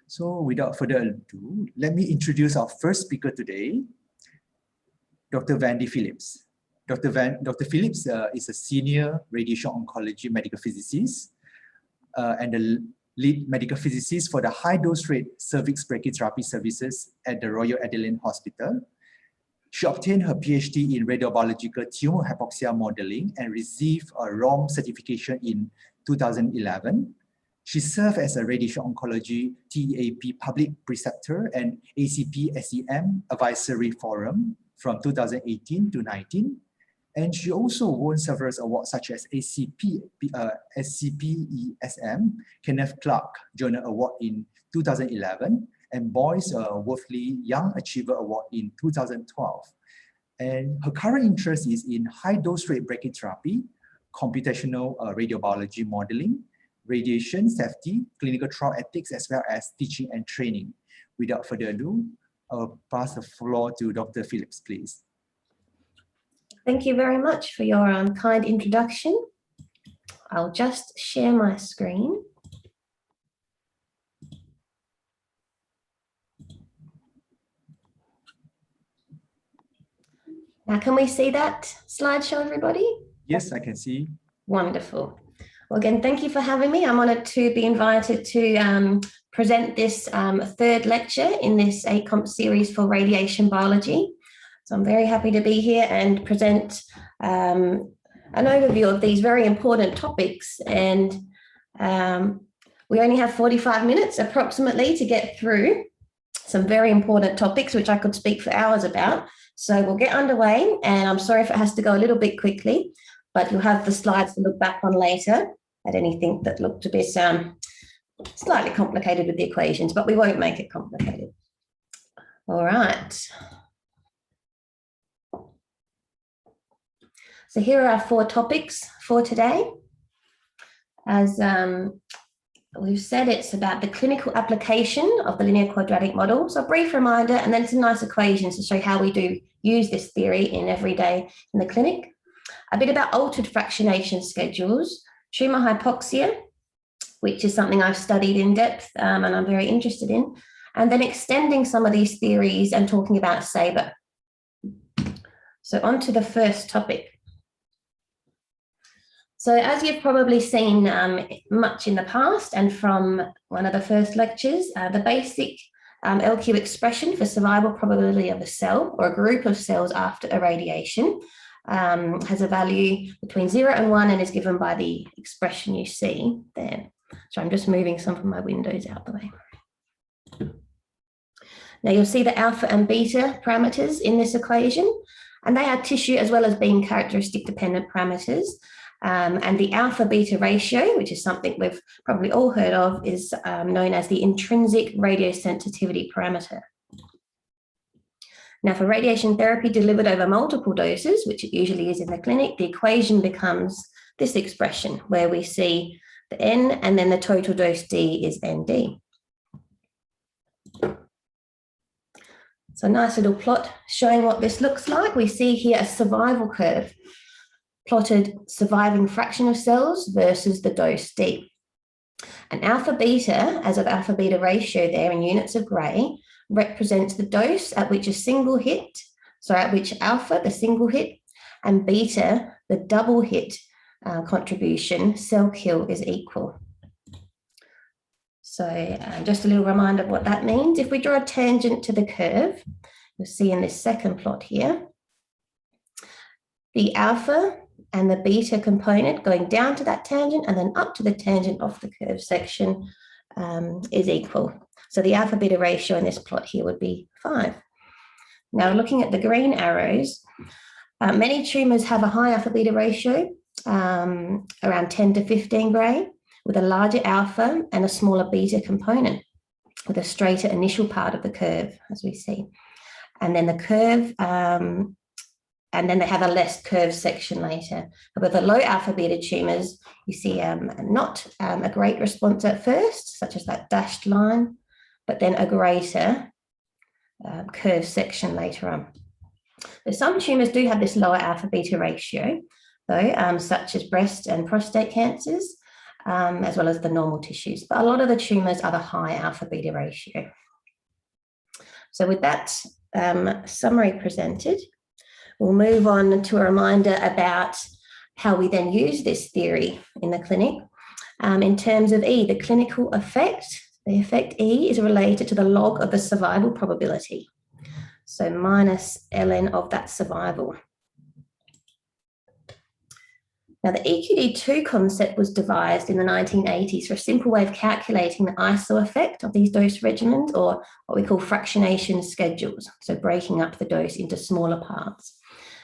So without further ado, let me introduce our first speaker today, Dr. Wendy Phillips. Dr. Phillips is a senior radiation oncology medical physicist and the lead medical physicist for the high-dose rate cervix brachytherapy services at the Royal Adelaide Hospital. She obtained her PhD in radiobiological tumor hypoxia modeling and received a ROM certification in 2011. She served as a radiation oncology TEAP public preceptor and ACP-SEM advisory forum from 2018 to 19. And she also won several awards such as SCP-ESM, Kenneth Clark Journal Award in 2011, and Boyce Worthley Young Achiever Award in 2012. And her current interest is in high-dose rate brachytherapy, computational radiobiology modeling, radiation safety, clinical trial ethics, as well as teaching and training. Without further ado, I'll pass the floor to Dr. Phillips, please. Thank you very much for your kind introduction. I'll just share my screen. Now, can we see that slideshow, everybody? Yes, I can see. Wonderful. Well, again, thank you for having me. I'm honoured to be invited to present this third lecture in this ACOMP series for radiation biology. So I'm very happy to be here and present an overview of these very important topics. And we only have 45 minutes approximately to get through some very important topics, which I could speak for hours about. So we'll get underway, and I'm sorry if it has to go a little bit quickly, but you'll have the slides to look back on later at anything that looked a bit slightly complicated with the equations, but we won't make it complicated. All right. So here are our 4 topics for today. As we've said, it's about the clinical application of the linear quadratic model. So a brief reminder, and then some nice equations to show how we do use this theory in every day in the clinic. A bit about altered fractionation schedules, tumor hypoxia, which is something I've studied in depth and I'm very interested in, and then extending some of these theories and talking about SABR. So on to the first topic. So as you've probably seen much in the past and from one of the first lectures, the basic LQ expression for survival probability of a cell or a group of cells after irradiation has a value between 0 and 1 and is given by the expression you see there. So I'm just moving some of my windows out the way. Now you'll see the alpha and beta parameters in this equation, and they are tissue as well as being characteristic dependent parameters. And the alpha beta ratio, which is something we've probably all heard of, is known as the intrinsic radiosensitivity parameter. Now, for radiation therapy delivered over multiple doses, which it usually is in the clinic, the equation becomes this expression where we see the N and then the total dose D is ND. So a nice little plot showing what this looks like. We see here a survival curve, plotted surviving fraction of cells versus the dose D. And alpha beta, as of alpha beta ratio there in units of grey, represents the dose at which a single hit, so at which alpha, the single hit, and beta, the double hit contribution, cell kill is equal. So just a little reminder of what that means. If we draw a tangent to the curve, you'll see in this second plot here, the alpha and the beta component going down to that tangent and then up to the tangent of the curve section is equal. So the alpha beta ratio in this plot here would be 5. Now looking at the green arrows, many tumours have a high alpha beta ratio, around 10 to 15 Gray, with a larger alpha and a smaller beta component, with a straighter initial part of the curve, as we see. And then the curve, and then they have a less curved section later. But with the low alpha beta tumours, you see not a great response at first, such as that dashed line, but then a greater curved section later on. So some tumours do have this lower alpha beta ratio, though, such as breast and prostate cancers. as well as the normal tissues. But a lot of the tumours are the high alpha beta ratio. So with that summary presented, we'll move on to a reminder about how we then use this theory in the clinic. In terms of E, the clinical effect, the effect E is related to the log of the survival probability. So minus ln of that survival. Now, the EQD2 concept was devised in the 1980s for a simple way of calculating the ISO effect of these dose regimens, or what we call fractionation schedules, so breaking up the dose into smaller parts.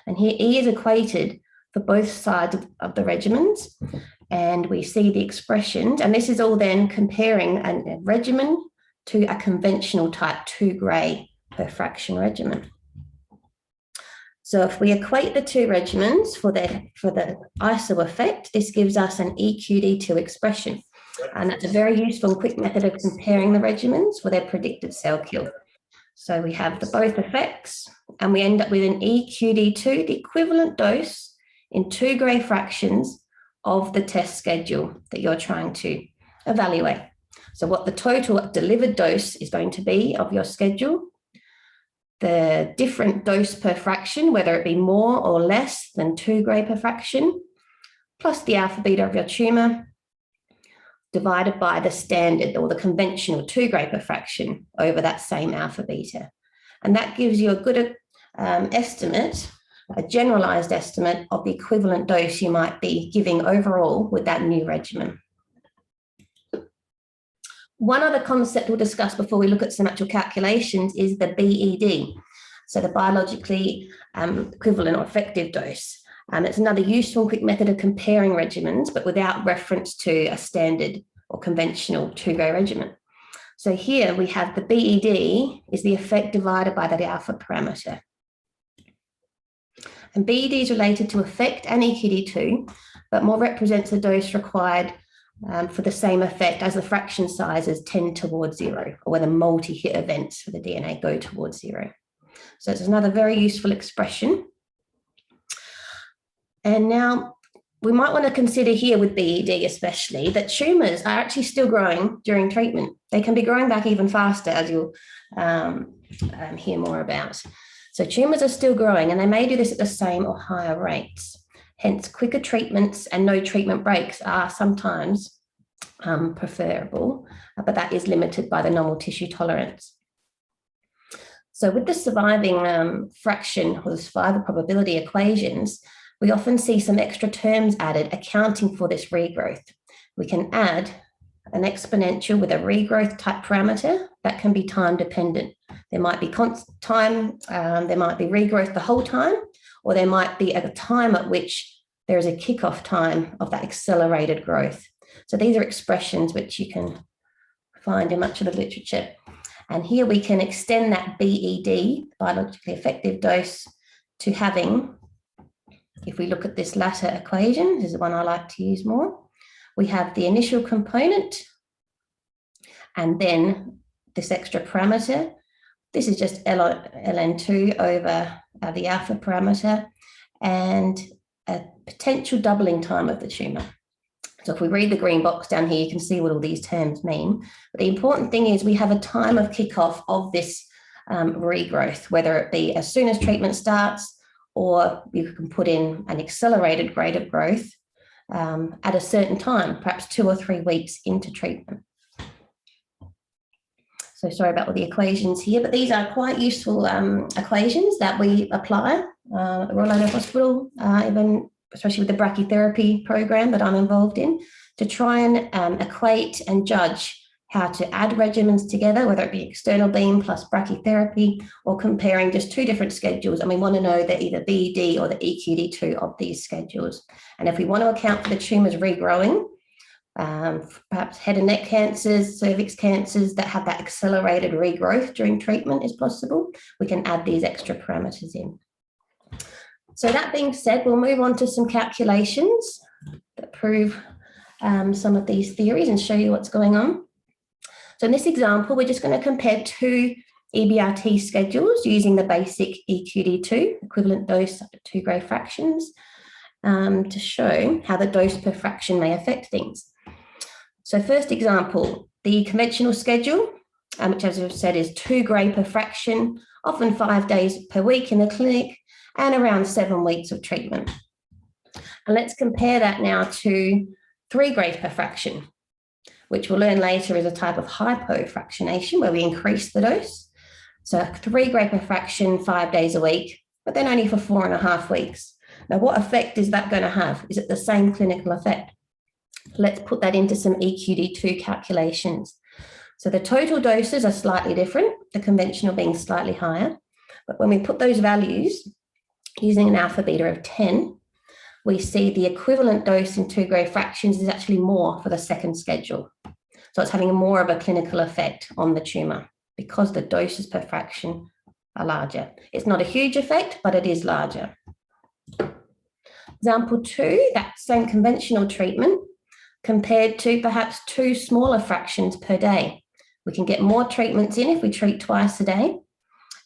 And here E is equated for both sides of the regimens, and we see the expressions, and this is all then comparing a regimen to a conventional type 2 gray per fraction regimen. So if we equate the two regimens for the ISO effect, this gives us an EQD2 expression. And that's a very useful and quick method of comparing the regimens for their predicted cell kill. So we have the both effects, and we end up with an EQD2, the equivalent dose in 2 gray fractions of the test schedule that you're trying to evaluate. So what the total delivered dose is going to be of your schedule, the different dose per fraction, whether it be more or less than 2 gray per fraction, plus the alpha beta of your tumour, divided by the standard or the conventional 2 gray per fraction over that same alpha beta. And that gives you a good estimate, a generalized estimate of the equivalent dose you might be giving overall with that new regimen. One other concept we'll discuss before we look at some actual calculations is the BED, so the biologically equivalent or effective dose. It's another useful quick method of comparing regimens, but without reference to a standard or conventional 2 gray regimen. So here we have the BED is the effect divided by that alpha parameter. And BED is related to effect and EQD2, but more represents the dose required for the same effect as the fraction sizes tend towards 0, or where the multi-hit events for the DNA go towards 0. So it's another very useful expression. And now we might want to consider here with BED especially that tumours are actually still growing during treatment. They can be growing back even faster, as you'll hear more about. So tumours are still growing, and they may do this at the same or higher rates. Hence, quicker treatments and no treatment breaks are sometimes preferable, but that is limited by the normal tissue tolerance. So with the surviving fraction or the survival probability equations, we often see some extra terms added accounting for this regrowth. We can add an exponential with a regrowth type parameter that can be time dependent. There might be there might be regrowth the whole time, or there might be a time at which there is a kickoff time of that accelerated growth. So these are expressions which you can find in much of the literature. And here we can extend that BED, biologically effective dose, to having, if we look at this latter equation, this is the one I like to use more, we have the initial component and then this extra parameter. This is just ln2 over the alpha parameter and a potential doubling time of the tumour. So if we read the green box down here, you can see what all these terms mean. But the important thing is we have a time of kickoff of this regrowth, whether it be as soon as treatment starts, or you can put in an accelerated rate of growth at a certain time, perhaps 2 or 3 weeks into treatment. So sorry about all the equations here, but these are quite useful equations that we apply at the Royal London Hospital, even especially with the brachytherapy program that I'm involved in, to try and equate and judge how to add regimens together, whether it be external beam plus brachytherapy, or comparing just 2 different schedules. And we want to know that either BED or the EQD2 of these schedules. And if we want to account for the tumours regrowing, perhaps head and neck cancers, cervix cancers that have that accelerated regrowth during treatment is possible, we can add these extra parameters in. So that being said, we'll move on to some calculations that prove some of these theories and show you what's going on. So in this example, we're just going to compare 2 EBRT schedules using the basic EQD2, equivalent dose up to 2 gray fractions, to show how the dose per fraction may affect things. So first example, the conventional schedule, which as I've said is 2 gray per fraction, often 5 days per week in the clinic, and around 7 weeks of treatment. And let's compare that now to 3 grays per fraction, which we'll learn later is a type of hypofractionation where we increase the dose. So 3 gray per fraction, 5 days a week, but then only for 4.5 weeks. Now, what effect is that going to have? Is it the same clinical effect? Let's put that into some EQD2 calculations. So the total doses are slightly different, the conventional being slightly higher. But when we put those values using an alpha beta of 10, we see the equivalent dose in 2 gray fractions is actually more for the second schedule. So it's having more of a clinical effect on the tumour because the doses per fraction are larger. It's not a huge effect, but it is larger. Example 2, that same conventional treatment compared to perhaps 2 smaller fractions per day. We can get more treatments in if we treat twice a day,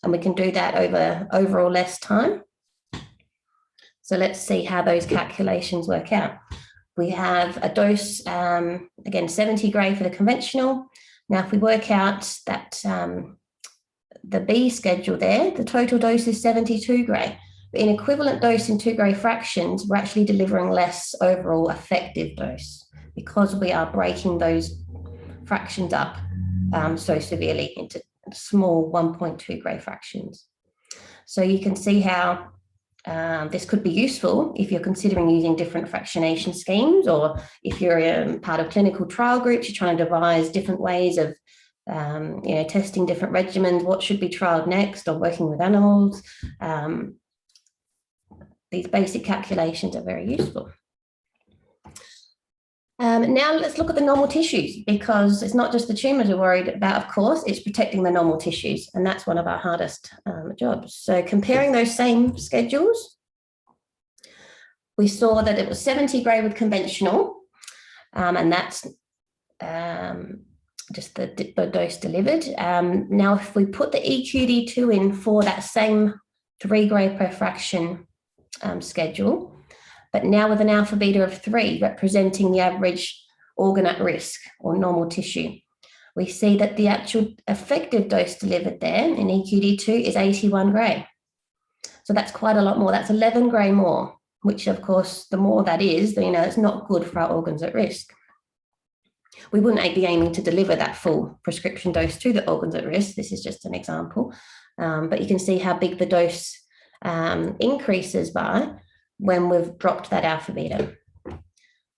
and we can do that over overall less time. So let's see how those calculations work out. We have a dose, again, 70 gray for the conventional. Now, if we work out that the B schedule there, the total dose is 72 gray. But in equivalent dose in 2 gray fractions, we're actually delivering less overall effective dose because we are breaking those fractions up so severely into small 1.2 gray fractions. So you can see how this could be useful if you're considering using different fractionation schemes, or if you're part of clinical trial groups, you're trying to devise different ways of testing different regimens, what should be trialed next, or working with animals. These basic calculations are very useful. Now let's look at the normal tissues, because it's not just the tumours we're worried about, of course, it's protecting the normal tissues, and that's one of our hardest jobs. So comparing those same schedules, we saw that it was 70 gray with conventional, and that's just the dose delivered. Now, if we put the EQD2 in for that same 3 gray per fraction schedule, but now with an alpha beta of 3 representing the average organ at risk or normal tissue, we see that the actual effective dose delivered there in EQD2 is 81 gray. So that's quite a lot more. That's 11 gray more, which of course, the more that is, it's not good for our organs at risk. We wouldn't be aiming to deliver that full prescription dose to the organs at risk. This is just an example. But you can see how big the dose increases by when we've dropped that alpha beta.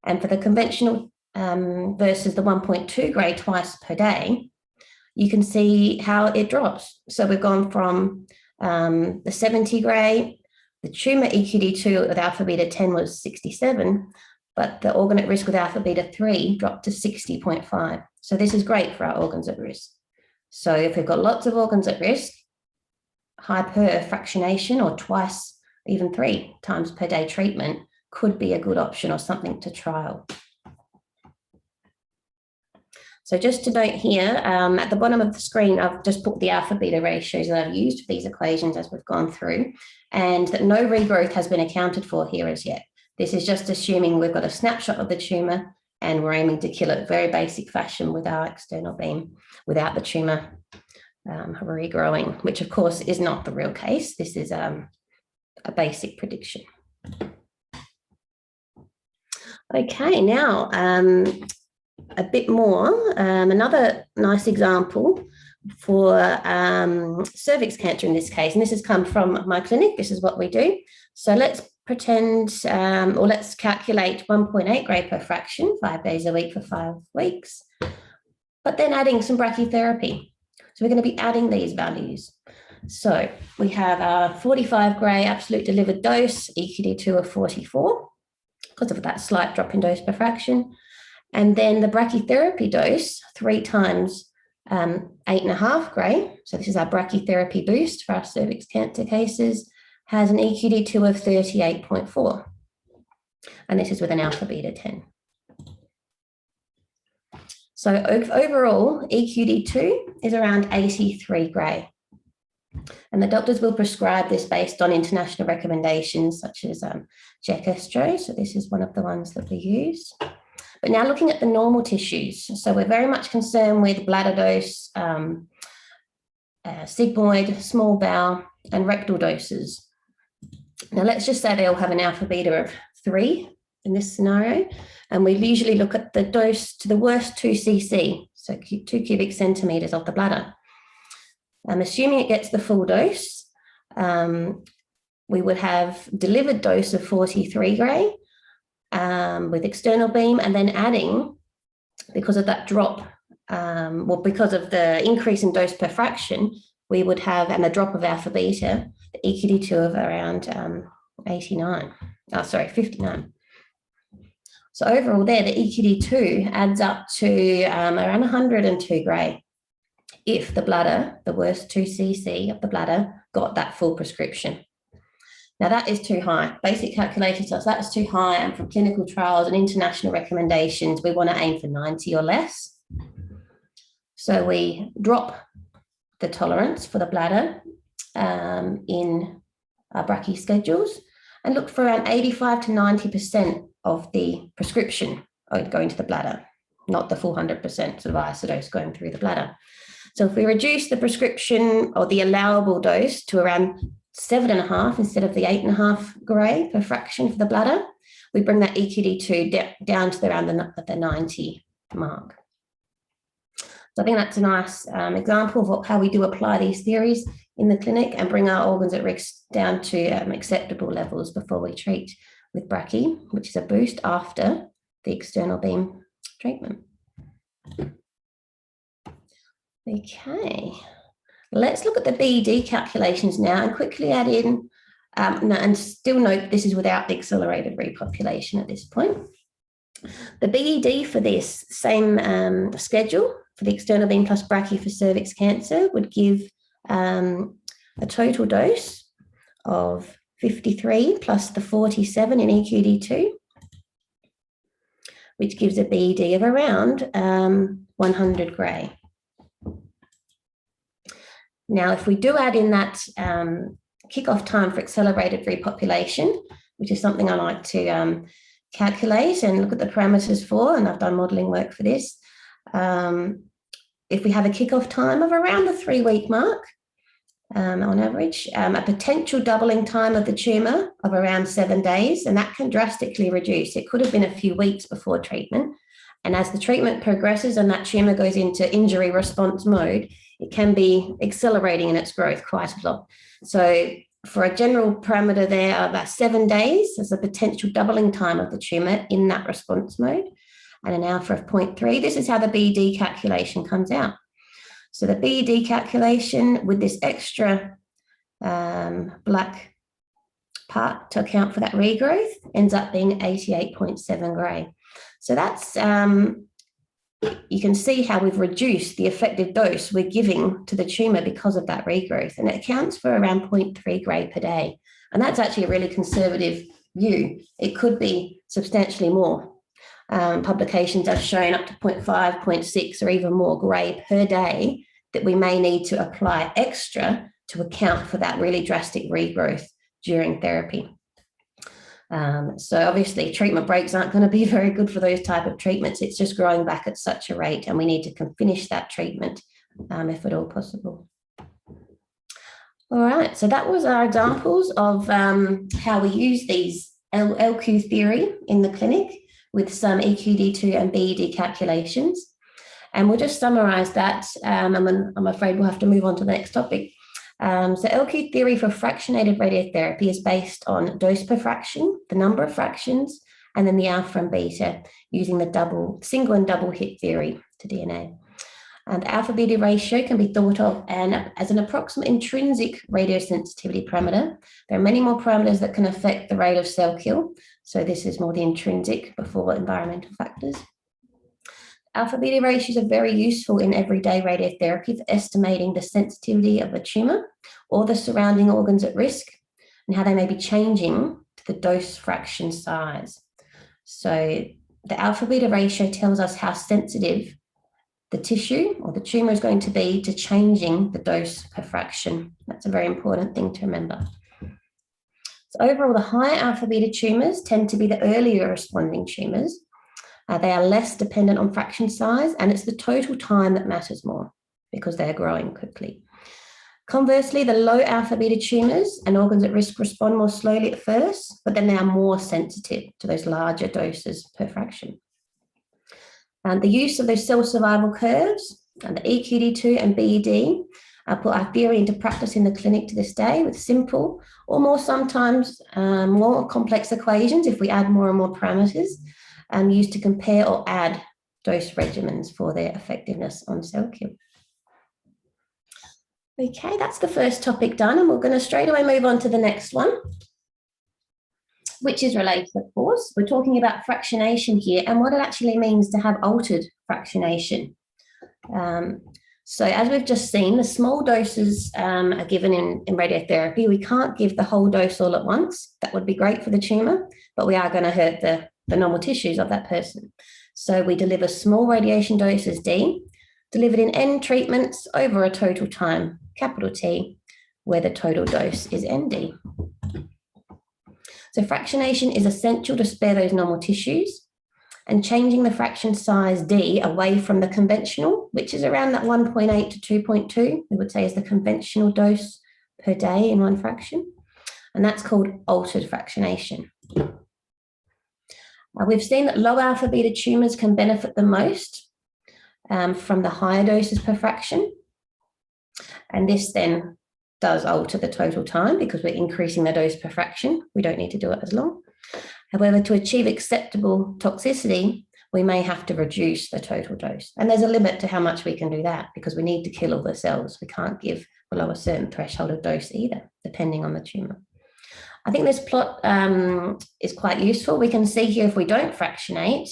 And for the conventional versus the 1.2 gray twice per day, you can see how it drops. So we've gone from the 70 gray, the tumour EQD2 with alpha beta 10 was 67, but the organ at risk with alpha beta 3 dropped to 60.5. So this is great for our organs at risk. So if we've got lots of organs at risk, hyperfractionation or twice, even 3 times per day treatment could be a good option or something to trial. So just to note here, at the bottom of the screen, I've just put the alpha beta ratios that I've used for these equations as we've gone through, and that no regrowth has been accounted for here as yet. This is just assuming we've got a snapshot of the tumour and we're aiming to kill it very basic fashion with our external beam without the tumour regrowing, which of course is not the real case. This is a basic prediction. Okay, now a bit more, another nice example for cervix cancer in this case, and this has come from my clinic. This is what we do. So let's pretend, or let's calculate 1.8 gray per fraction, 5 days a week for 5 weeks, but then adding some brachytherapy. So we're going to be adding these values. So we have our 45 gray absolute delivered dose, EQD2 of 44, because of that slight drop in dose per fraction. And then the brachytherapy dose, 3 times 8.5 gray. So this is our brachytherapy boost for our cervix cancer cases, has an EQD2 of 38.4. And this is with an alpha beta 10. So overall, EQD2 is around 83 gray. And the doctors will prescribe this based on international recommendations such as JECESTRO. So this is one of the ones that we use. But now looking at the normal tissues, so we're very much concerned with bladder dose, sigmoid, small bowel, and rectal doses. Now let's just say they all have an alpha beta of 3 in this scenario, and we usually look at the dose to the worst 2 cc, so 2 cubic centimeters of the bladder. Assuming it gets the full dose, we would have delivered dose of 43 gray with external beam, and then adding, because of that drop, well, because of the increase in dose per fraction, we would have, and the drop of alpha beta, the EQD2 of around 59. So overall there, the EQD2 adds up to around 102 gray if the bladder, the worst 2 cc of the bladder, got that full prescription. Now that is too high. Basic calculations tells us that's too high, and from clinical trials and international recommendations, we want to aim for 90 or less. So we drop the tolerance for the bladder in our brachy schedules and look for around 85 to 90% of the prescription going to the bladder, not the full 100% sort of isodose going through the bladder. So if we reduce the prescription or the allowable dose to around 7.5 instead of the 8.5 gray per fraction for the bladder, we bring that EQD2 down to around the 90 mark. So I think that's a nice example of how we do apply these theories in the clinic and bring our organs at risk down to acceptable levels before we treat with brachy, which is a boost after the external beam treatment. Okay, let's look at the BED calculations now and quickly add in, and still note this is without the accelerated repopulation at this point. The BED for this same schedule for the external beam plus brachy for cervix cancer would give a total dose of 53 plus the 47 in EQD2, which gives a BED of around 100 gray. Now, if we do add in that kickoff time for accelerated repopulation, which is something I like to calculate and look at the parameters for, and I've done modelling work for this, if we have a kickoff time of around the 3-week mark on average, a potential doubling time of the tumour of around 7 days, and that can drastically reduce. It could have been a few weeks before treatment, and as the treatment progresses and that tumour goes into injury response mode, it can be accelerating in its growth quite a lot. So for a general parameter there of about 7 days, there's a potential doubling time of the tumour in that response mode, and an alpha of 0.3. This is how the BED calculation comes out. So the BED calculation with this extra black part to account for that regrowth ends up being 88.7 gray. So that's, you can see how we've reduced the effective dose we're giving to the tumour because of that regrowth, and it accounts for around 0.3 gray per day. And that's actually a really conservative view. It could be substantially more. Publications have shown up to 0.5, 0.6 or even more gray per day that we may need to apply extra to account for that really drastic regrowth during therapy. So obviously treatment breaks aren't going to be very good for those type of treatments. It's just growing back at such a rate, and we need to finish that treatment if at all possible. All right, so that was our examples of how we use these LQ theory in the clinic with some EQD2 and BED calculations. And we'll just summarize that, and then I'm afraid we'll have to move on to the next topic. So LQ theory for fractionated radiotherapy is based on dose per fraction, the number of fractions, and then the alpha and beta using the single and double hit theory to DNA. And the alpha beta ratio can be thought of as an approximate intrinsic radiosensitivity parameter. There are many more parameters that can affect the rate of cell kill. So this is more the intrinsic before environmental factors. Alpha beta ratios are very useful in everyday radiotherapy for estimating the sensitivity of a tumour or the surrounding organs at risk and how they may be changing to the dose fraction size. So the alpha beta ratio tells us how sensitive the tissue or the tumour is going to be to changing the dose per fraction. That's a very important thing to remember. So overall, the higher alpha beta tumours tend to be the earlier responding tumours, They are less dependent on fraction size, and it's the total time that matters more because they're growing quickly. Conversely, the low alpha beta tumors and organs at risk respond more slowly at first, but then they are more sensitive to those larger doses per fraction. And the use of those cell survival curves and the EQD2 and BED put our theory into practice in the clinic to this day with simple or more sometimes more complex equations if we add more and more parameters used to compare or add dose regimens for their effectiveness on cell kill. Okay, that's the first topic done, and we're going to straight away move on to the next one, which is related, of course. We're talking about fractionation here and what it actually means to have altered fractionation. So as we've just seen, the small doses are given in radiotherapy. We can't give the whole dose all at once. That would be great for the tumour, but we are going to hurt the normal tissues of that person. So we deliver small radiation doses D, delivered in N treatments over a total time, capital T, where the total dose is ND. So fractionation is essential to spare those normal tissues, and changing the fraction size D away from the conventional, which is around that 1.8 to 2.2, we would say is the conventional dose per day in one fraction. And that's called altered fractionation. We've seen that low alpha beta tumors can benefit the most from the higher doses per fraction. And this then does alter the total time because we're increasing the dose per fraction. We don't need to do it as long. However, to achieve acceptable toxicity, we may have to reduce the total dose. And there's a limit to how much we can do that because we need to kill all the cells. We can't give below a certain threshold of dose either, depending on the tumor. I think this plot is quite useful. We can see here if we don't fractionate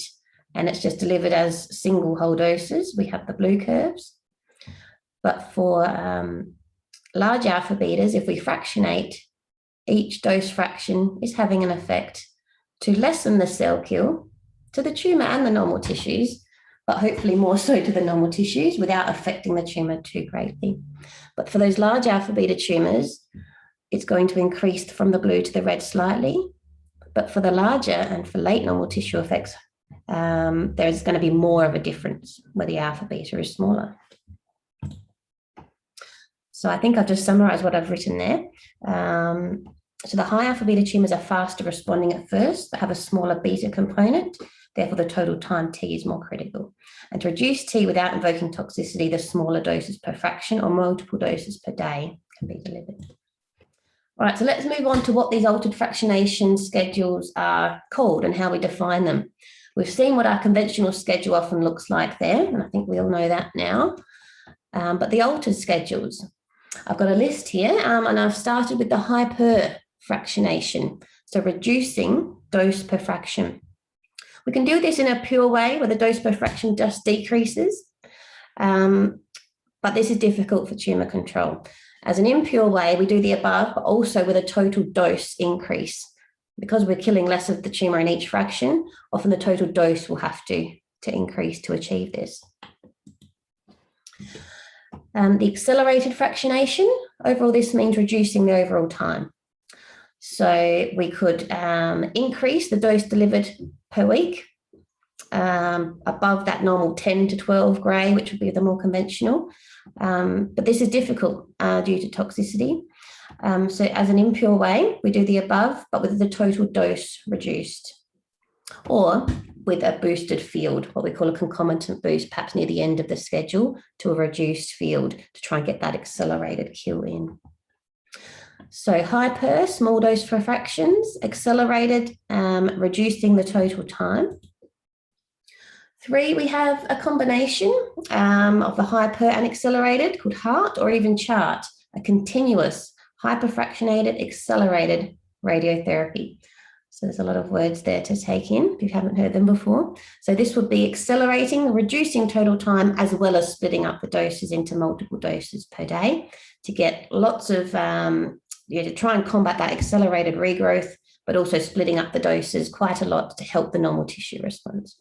and it's just delivered as single whole doses, we have the blue curves. But for large alpha betas, if we fractionate, each dose fraction is having an effect to lessen the cell kill to the tumour and the normal tissues, but hopefully more so to the normal tissues without affecting the tumour too greatly. But for those large alpha beta tumours, it's going to increase from the blue to the red slightly. But for the larger and for late normal tissue effects, there's going to be more of a difference where the alpha beta is smaller. So I think I've just summarised what I've written there. So the high alpha beta tumours are faster responding at first, but have a smaller beta component. Therefore, the total time T is more critical. And to reduce T without invoking toxicity, the smaller doses per fraction or multiple doses per day can be delivered. All right, so let's move on to what these altered fractionation schedules are called and how we define them. We've seen what our conventional schedule often looks like there, and I think we all know that now. But the altered schedules, I've got a list here, and I've started with the hyperfractionation, so reducing dose per fraction. We can do this in a pure way where the dose per fraction just decreases, but this is difficult for tumour control. As an impure way, we do the above, but also with a total dose increase. Because we're killing less of the tumour in each fraction, often the total dose will have to increase to achieve this. The accelerated fractionation, overall this means reducing the overall time. So we could increase the dose delivered per week above that normal 10 to 12 gray, which would be the more conventional. But this is difficult due to toxicity. So as an impure way, we do the above, but with the total dose reduced. Or with a boosted field, what we call a concomitant boost, perhaps near the end of the schedule to a reduced field to try and get that accelerated kill in. So hyper, small dose for fractions, accelerated, reducing the total time. 3, we have a combination of the hyper and accelerated called HART or even CHART, a continuous hyperfractionated accelerated radiotherapy. So there's a lot of words there to take in if you haven't heard them before. So this would be accelerating, reducing total time, as well as splitting up the doses into multiple doses per day to get lots of, to try and combat that accelerated regrowth, but also splitting up the doses quite a lot to help the normal tissue response.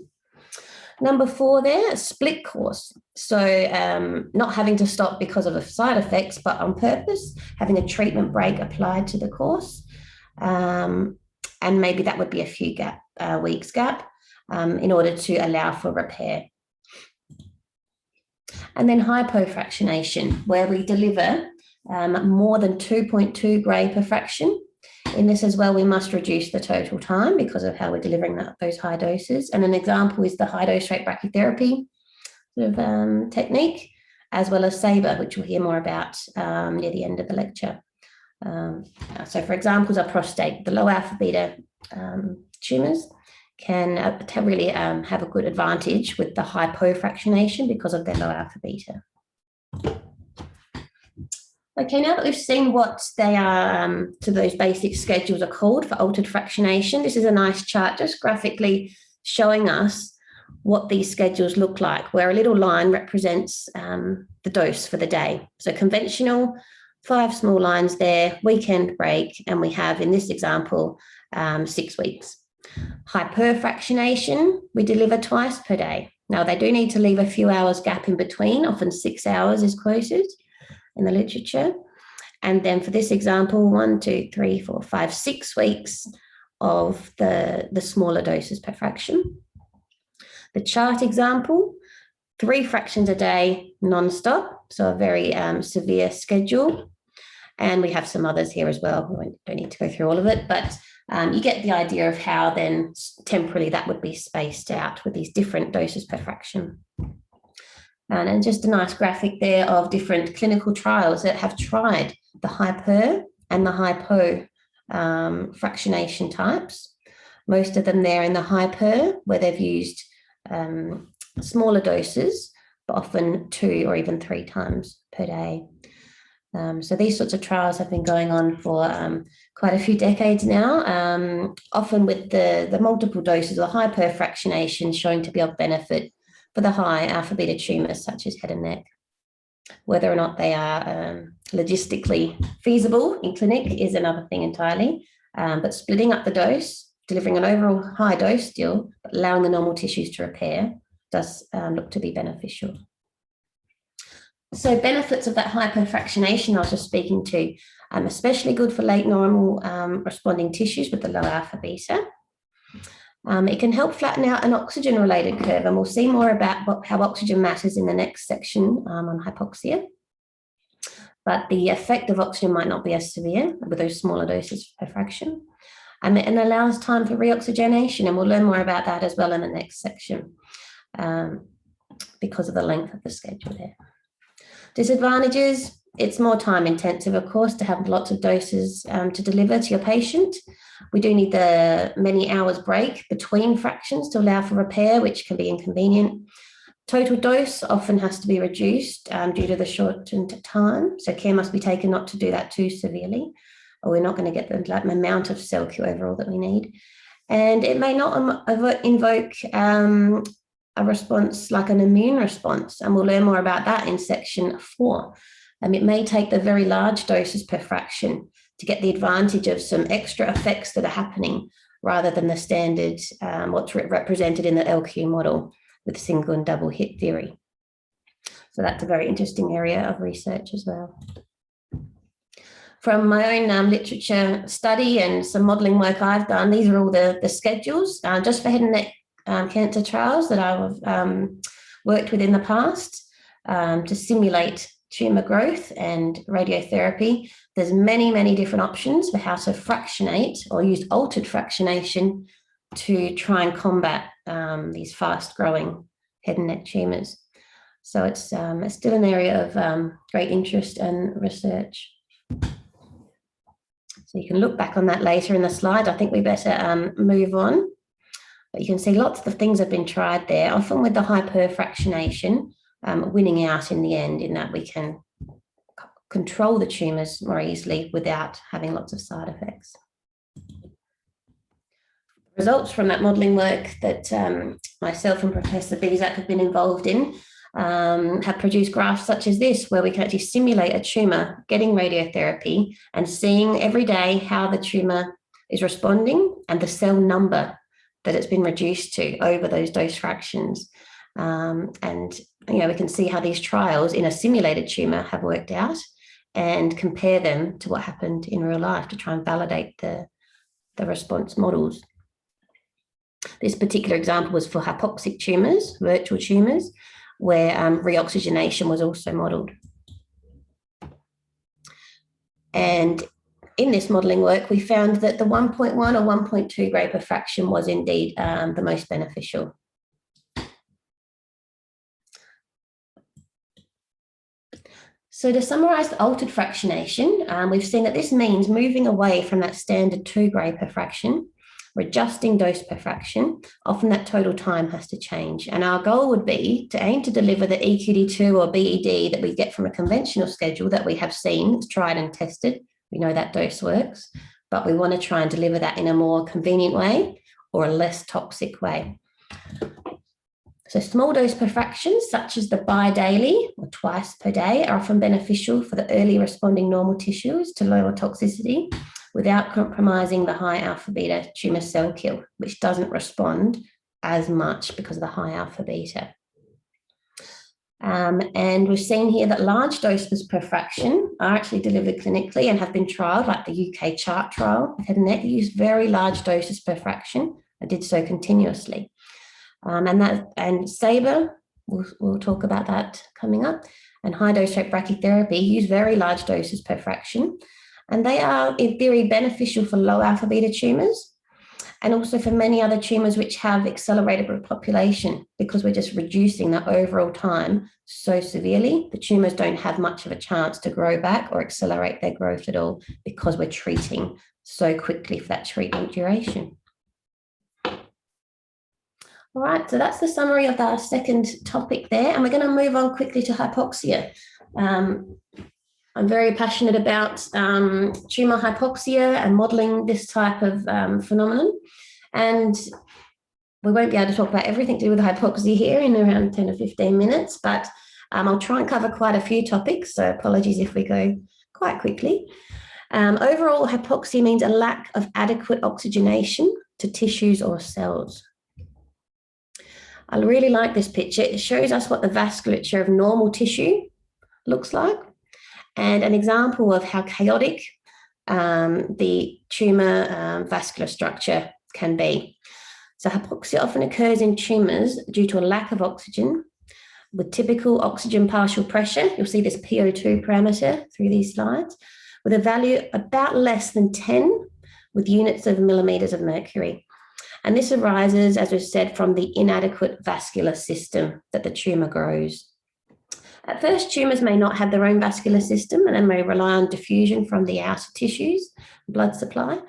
Number 4 there, a split course. So not having to stop because of the side effects, but on purpose, having a treatment break applied to the course. And maybe that would be a few weeks gap. in order to allow for repair. And then hypofractionation, where we deliver more than 2.2 gray per fraction. In this as well, we must reduce the total time because of how we're delivering those high doses. And an example is the high dose rate brachytherapy sort of, technique, as well as SABR, which we'll hear more about near the end of the lecture. So for examples are prostate, the low alpha beta tumours can really have a good advantage with the hypofractionation because of their low alpha beta. Okay, now that we've seen what they are, so those basic schedules are called for altered fractionation, this is a nice chart just graphically showing us what these schedules look like, where a little line represents the dose for the day. So conventional, 5 small lines there, weekend break, and we have, in this example, 6 weeks. Hyperfractionation, we deliver twice per day. Now, they do need to leave a few hours gap in between, often 6 hours is quoted in the literature. And then for this example, 1, 2, 3, 4, 5, 6 weeks of the smaller doses per fraction. The chart example, 3 fractions a day non-stop, so a very severe schedule. And we have some others here as well. We don't need to go through all of it, but you get the idea of how then temporally that would be spaced out with these different doses per fraction. And just a nice graphic there of different clinical trials that have tried the hyper and the hypo fractionation types. Most of them there in the hyper, where they've used smaller doses, but often 2 or even 3 times per day. So these sorts of trials have been going on for quite a few decades now, often with the multiple doses or hyperfractionation showing to be of benefit for the high alpha beta tumours such as head and neck. Whether or not they are logistically feasible in clinic is another thing entirely, but splitting up the dose, delivering an overall high dose still, but allowing the normal tissues to repair does look to be beneficial. So benefits of that hyperfractionation I was just speaking to, especially good for late normal responding tissues with the low alpha beta. It can help flatten out an oxygen-related curve, and we'll see more about how oxygen matters in the next section on hypoxia. But the effect of oxygen might not be as severe with those smaller doses per fraction, and allows time for reoxygenation, and we'll learn more about that as well in the next section because of the length of the schedule there. Disadvantages, it's more time intensive, of course, to have lots of doses to deliver to your patient. We do need the many hours break between fractions to allow for repair, which can be inconvenient. Total dose often has to be reduced due to the shortened time. So care must be taken not to do that too severely, or we're not going to get the amount of cell kill overall that we need. And it may not invoke a response like an immune response, and we'll learn more about that in section 4. It may take the very large doses per fraction to get the advantage of some extra effects that are happening rather than the standard, what's represented in the LQ model with single and double hit theory. So that's a very interesting area of research as well. From my own literature study and some modelling work I've done, these are all the schedules just for head and neck cancer trials that I've worked with in the past to simulate tumour growth and radiotherapy. There's many different options for how to fractionate or use altered fractionation to try and combat these fast-growing head and neck tumours. So it's still an area of great interest and research. So you can look back on that later in the slide. I think we better move on. But you can see lots of things have been tried there, often with the hyperfractionation winning out in the end, in that we can control the tumours more easily without having lots of side effects. Results from that modelling work that myself and Professor Bizak have been involved in have produced graphs such as this, where we can actually simulate a tumour getting radiotherapy and seeing every day how the tumour is responding and the cell number that it's been reduced to over those dose fractions. And we can see how these trials in a simulated tumour have worked out and compare them to what happened in real life to try and validate the response models. This particular example was for hypoxic tumours, virtual tumours, where reoxygenation was also modelled. And in this modelling work, we found that the 1.1 or 1.2 gray per fraction was indeed the most beneficial. So to summarise the altered fractionation, we've seen that this means moving away from that standard 2 gray per fraction. We're adjusting dose per fraction. Often that total time has to change. And our goal would be to aim to deliver the EQD2 or BED that we get from a conventional schedule that we have seen, it's tried and tested. We know that dose works, but we want to try and deliver that in a more convenient way or a less toxic way. So small dose per fraction, such as the bi-daily or twice per day, are often beneficial for the early responding normal tissues to lower toxicity without compromising the high alpha beta tumor cell kill, which doesn't respond as much because of the high alpha beta. And we've seen here that large doses per fraction are actually delivered clinically and have been trialled, like the UK CHART trial. Head and neck used very large doses per fraction and did so continuously. And SABR, we'll talk about that coming up, and high dose rate brachytherapy use very large doses per fraction. And they are, in theory, beneficial for low alpha beta tumours and also for many other tumours which have accelerated repopulation, because we're just reducing the overall time so severely. The tumours don't have much of a chance to grow back or accelerate their growth at all because we're treating so quickly for that treatment duration. All right, so that's the summary of our second topic there, and we're going to move on quickly to hypoxia. I'm very passionate about tumour hypoxia and modelling this type of phenomenon, and we won't be able to talk about everything to do with hypoxia here in around 10 or 15 minutes, but I'll try and cover quite a few topics, so apologies if we go quite quickly. Overall, hypoxia means a lack of adequate oxygenation to tissues or cells. I really like this picture. It shows us what the vasculature of normal tissue looks like, and an example of how chaotic the tumour vascular structure can be. So hypoxia often occurs in tumours due to a lack of oxygen, with typical oxygen partial pressure. You'll see this PO2 parameter through these slides, with a value about less than 10 with units of millimetres of mercury. And this arises, as we've said, from the inadequate vascular system that the tumour grows. At first, tumours may not have their own vascular system and they may rely on diffusion from the outer tissues, blood supply.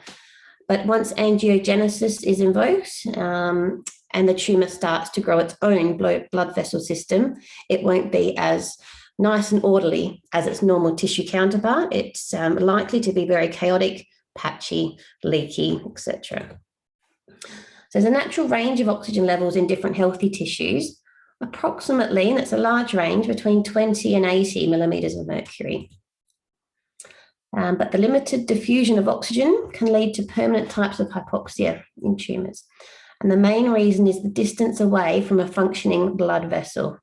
But once angiogenesis is invoked and the tumour starts to grow its own blood vessel system, it won't be as nice and orderly as its normal tissue counterpart. It's likely to be very chaotic, patchy, leaky, etc. So there's a natural range of oxygen levels in different healthy tissues, approximately, and it's a large range, between 20 and 80 millimetres of mercury. But the limited diffusion of oxygen can lead to permanent types of hypoxia in tumours. And the main reason is the distance away from a functioning blood vessel.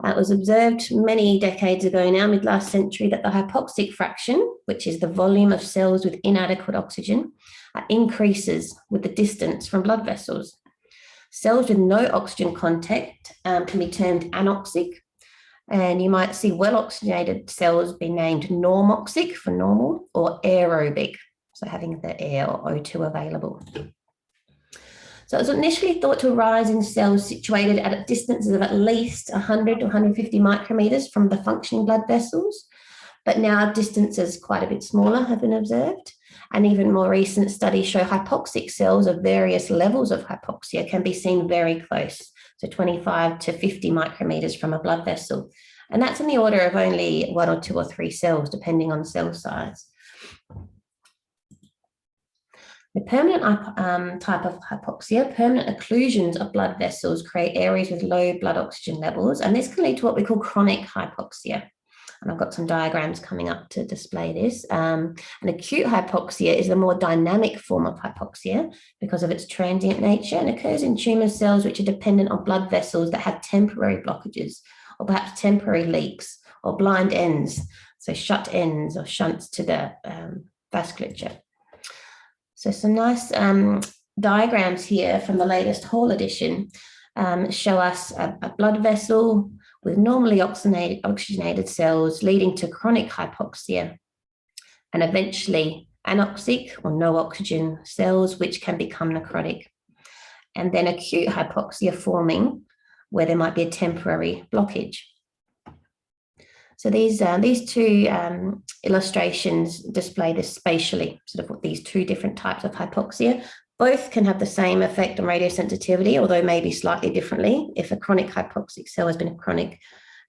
It was observed many decades ago now, mid-last century, that the hypoxic fraction, which is the volume of cells with inadequate oxygen, increases with the distance from blood vessels. Cells with no oxygen contact can be termed anoxic, and you might see well-oxygenated cells be named normoxic for normal, or aerobic, so having the air or O2 available. So it was initially thought to arise in cells situated at distances of at least 100 to 150 micrometers from the functioning blood vessels, but now distances quite a bit smaller have been observed. And even more recent studies show hypoxic cells of various levels of hypoxia can be seen very close, so 25 to 50 micrometers from a blood vessel. And that's in the order of only 1 or 2 or 3 cells, depending on cell size. The permanent type of hypoxia, permanent occlusions of blood vessels create areas with low blood oxygen levels, and this can lead to what we call chronic hypoxia. And I've got some diagrams coming up to display this. An acute hypoxia is a more dynamic form of hypoxia because of its transient nature, and occurs in tumour cells which are dependent on blood vessels that have temporary blockages, or perhaps temporary leaks, or blind ends, so shut ends or shunts to the vasculature. So some nice diagrams here from the latest Hall edition show us a blood vessel with normally oxygenated cells leading to chronic hypoxia, and eventually anoxic or no oxygen cells, which can become necrotic, and then acute hypoxia forming where there might be a temporary blockage. So these two illustrations display this spatially, sort of these two different types of hypoxia. Both can have the same effect on radiosensitivity, although maybe slightly differently if a chronic hypoxic cell has been chronic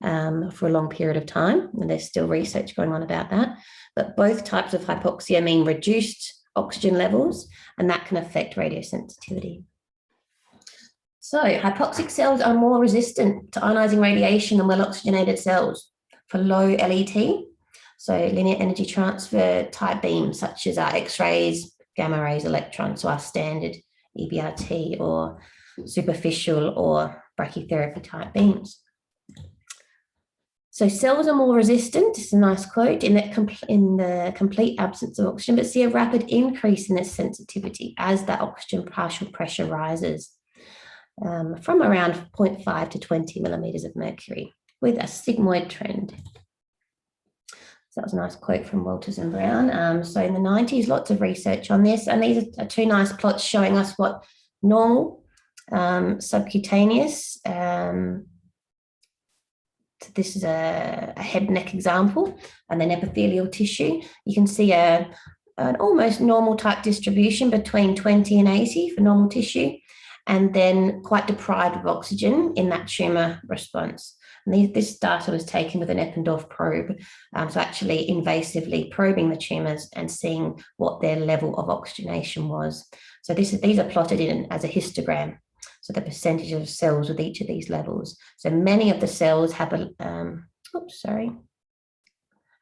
for a long period of time, and there's still research going on about that. But both types of hypoxia mean reduced oxygen levels, and that can affect radiosensitivity. So hypoxic cells are more resistant to ionizing radiation than well-oxygenated cells for low LET, so linear energy transfer type beams such as our X-rays, gamma rays, electrons, so our standard EBRT or superficial or brachytherapy type beams. So cells are more resistant, this is a nice quote, in the complete absence of oxygen, but see a rapid increase in its sensitivity as that oxygen partial pressure rises from around 0.5 to 20 millimeters of mercury with a sigmoid trend. So that was a nice quote from Walters and Brown. So in the 90s, lots of research on this, and these are two nice plots showing us what normal subcutaneous, so this is a head neck example, and then epithelial tissue. You can see an almost normal type distribution between 20 and 80 for normal tissue, and then quite deprived of oxygen in that tumor response. And this data was taken with an Eppendorf probe, so actually invasively probing the tumors and seeing what their level of oxygenation was. So these are plotted in as a histogram, so the percentage of cells with each of these levels. So many of the cells have an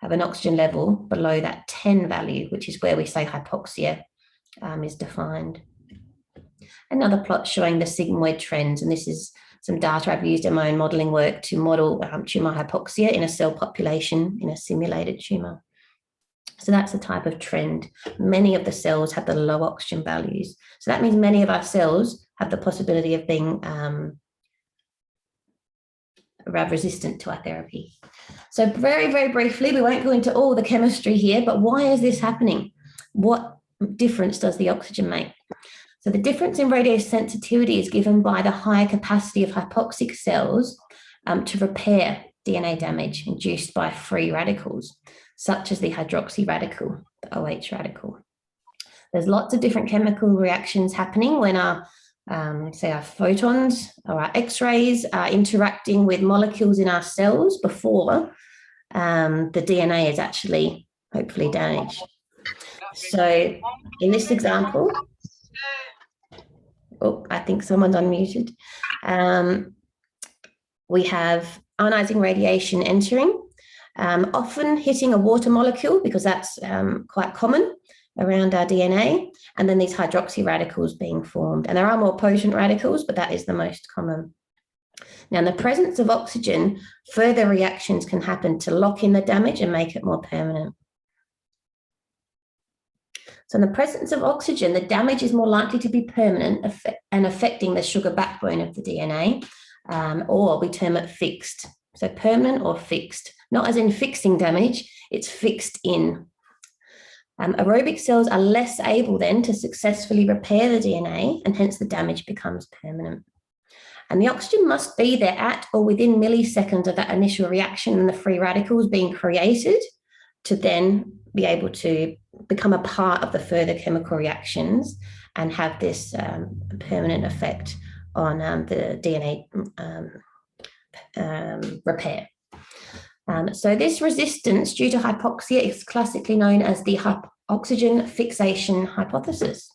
oxygen level below that 10 value, which is where we say hypoxia is defined. Another plot showing the sigmoid trends, and this is some data I've used in my own modelling work to model tumour hypoxia in a cell population in a simulated tumour. So that's a type of trend. Many of the cells have the low oxygen values. So that means many of our cells have the possibility of being resistant to our therapy. So very, very briefly, we won't go into all the chemistry here, but why is this happening? What difference does the oxygen make? So the difference in radiosensitivity is given by the higher capacity of hypoxic cells to repair DNA damage induced by free radicals, such as the hydroxy radical, the OH radical. There's lots of different chemical reactions happening when our photons or our X-rays are interacting with molecules in our cells before the DNA is actually hopefully damaged. So in this example, I think someone's unmuted. We have ionizing radiation entering, often hitting a water molecule because that's quite common around our DNA, and then these hydroxy radicals being formed. And there are more potent radicals, but that is the most common. Now, in the presence of oxygen, further reactions can happen to lock in the damage and make it more permanent. So in the presence of oxygen, the damage is more likely to be permanent and affecting the sugar backbone of the DNA, or we term it fixed. So permanent or fixed, not as in fixing damage, it's fixed in. Aerobic cells are less able then to successfully repair the DNA, and hence the damage becomes permanent. And the oxygen must be there at or within milliseconds of that initial reaction and the free radicals being created to then be able to become a part of the further chemical reactions and have this permanent effect on the DNA repair. So this resistance due to hypoxia is classically known as the oxygen fixation hypothesis.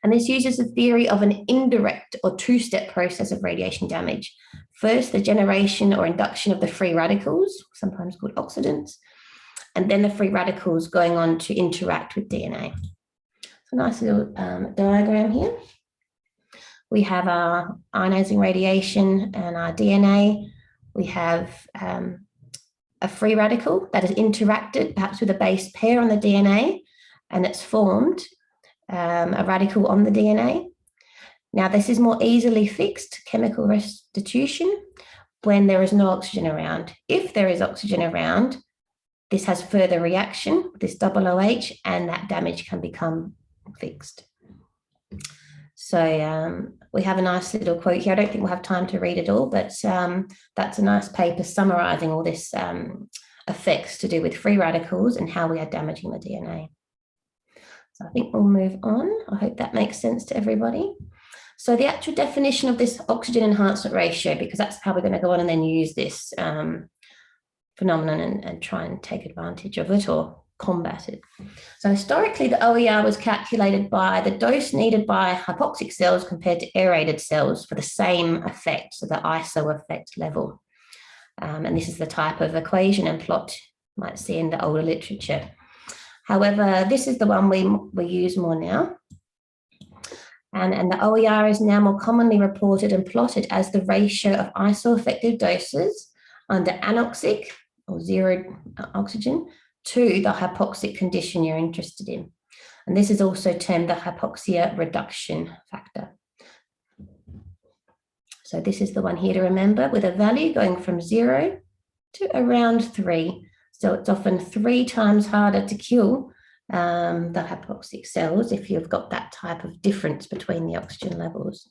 And this uses the theory of an indirect or two-step process of radiation damage. First, the generation or induction of the free radicals, sometimes called oxidants, and then the free radicals going on to interact with DNA. So a nice little diagram here. We have our ionizing radiation and our DNA. We have a free radical that has interacted perhaps with a base pair on the DNA, and it's formed a radical on the DNA. Now, this is more easily fixed, chemical restitution, when there is no oxygen around. If there is oxygen around, this has further reaction, this OH, and that damage can become fixed. So we have a nice little quote here. I don't think we'll have time to read it all, but that's a nice paper summarizing all this effects to do with free radicals and how we are damaging the DNA. So I think we'll move on. I hope that makes sense to everybody. So the actual definition of this oxygen enhancement ratio, because that's how we're going to go on and then use this phenomenon and try and take advantage of it or combat it. So historically, the OER was calculated by the dose needed by hypoxic cells compared to aerated cells for the same effect, so the ISO effect level. And this is the type of equation and plot you might see in the older literature. However, this is the one we use more now. And the OER is now more commonly reported and plotted as the ratio of isoeffective doses under anoxic or zero oxygen to the hypoxic condition you're interested in. And this is also termed the hypoxia reduction factor. So this is the one here to remember, with a value going from 0 to around 3. So it's often 3 times harder to kill the hypoxic cells if you've got that type of difference between the oxygen levels.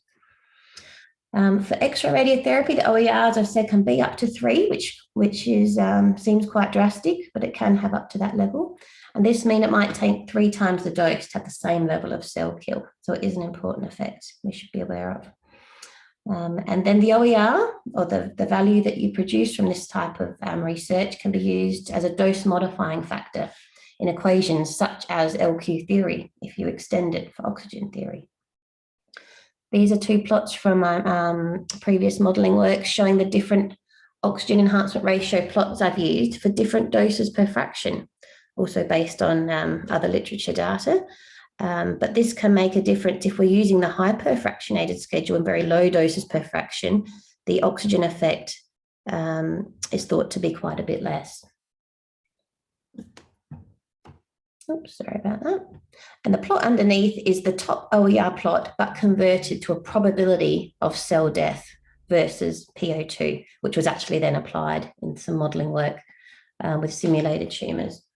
For X-ray radiotherapy, the OER, as I've said, can be up to 3, which is seems quite drastic, but it can have up to that level. And this means it might take 3 times the dose to have the same level of cell kill. So it is an important effect we should be aware of. And then the OER, or the value that you produce from this type of research, can be used as a dose modifying factor in equations such as LQ theory, if you extend it for oxygen theory. These are 2 plots from my previous modelling work showing the different oxygen enhancement ratio plots I've used for different doses per fraction, also based on other literature data. But this can make a difference if we're using the hyperfractionated schedule in very low doses per fraction. The oxygen effect is thought to be quite a bit less. Oops, sorry about that. And the plot underneath is the top OER plot, but converted to a probability of cell death versus PO2, which was actually then applied in some modelling work with simulated tumours.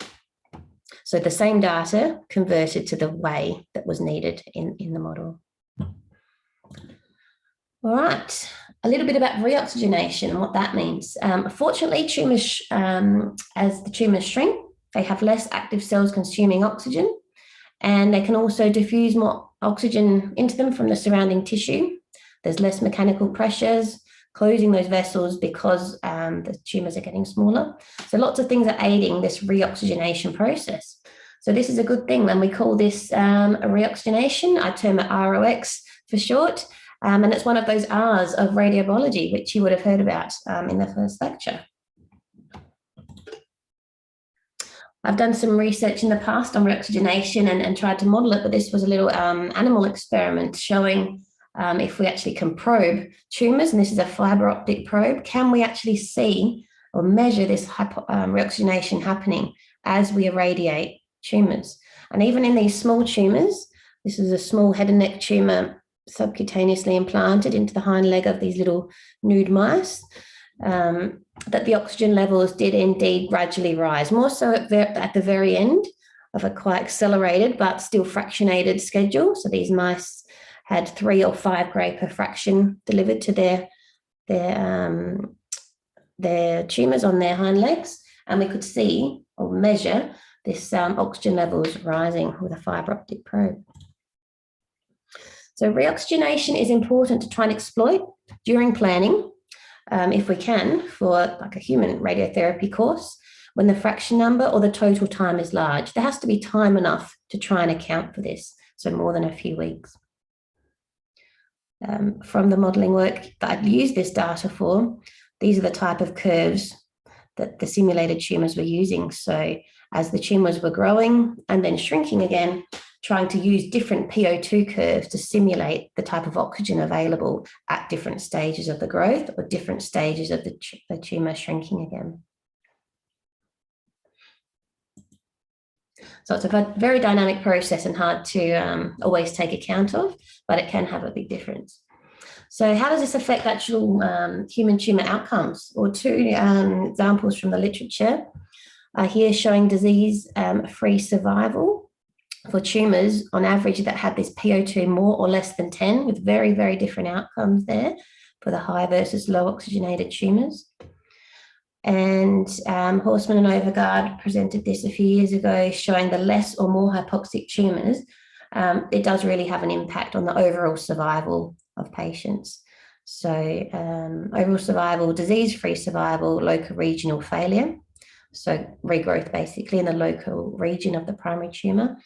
So the same data converted to the way that was needed in the model. All right, a little bit about reoxygenation and what that means. Fortunately, tumours, as the tumours shrink, they have less active cells consuming oxygen, and they can also diffuse more oxygen into them from the surrounding tissue. There's less mechanical pressures closing those vessels because the tumours are getting smaller. So lots of things are aiding this reoxygenation process. So this is a good thing, and we call this a reoxygenation. I term it ROX for short, and it's one of those R's of radiobiology, which you would have heard about in the first lecture. I've done some research in the past on reoxygenation and tried to model it, but this was a little animal experiment showing if we actually can probe tumours, and this is a fibre optic probe, can we actually see or measure this reoxygenation happening as we irradiate tumours? And even in these small tumours, this is a small head and neck tumour subcutaneously implanted into the hind leg of these little nude mice, that the oxygen levels did indeed gradually rise, more so at the very end of a quite accelerated but still fractionated schedule. So these mice had 3 or 5 gray per fraction delivered to their tumours on their hind legs, and we could see or measure this oxygen levels rising with a fibre optic probe. So reoxygenation is important to try and exploit during planning, if we can, for like a human radiotherapy course, when the fraction number or the total time is large. There has to be time enough to try and account for this, so more than a few weeks. From the modelling work that I've used this data for, these are the type of curves that the simulated tumours were using. So as the tumours were growing and then shrinking again, trying to use different PO2 curves to simulate the type of oxygen available at different stages of the growth or different stages of the tumour shrinking again. So it's a very dynamic process and hard to always take account of, but it can have a big difference. So how does this affect actual human tumour outcomes? Or two examples from the literature are here showing disease-free survival for tumours on average that had this PO2 more or less than 10, with very, very different outcomes there for the high versus low oxygenated tumours. And Horstman and Overgaard presented this a few years ago, showing the less or more hypoxic tumours, it does really have an impact on the overall survival of patients. So overall survival, disease-free survival, local regional failure, so regrowth basically in the local region of the primary tumour.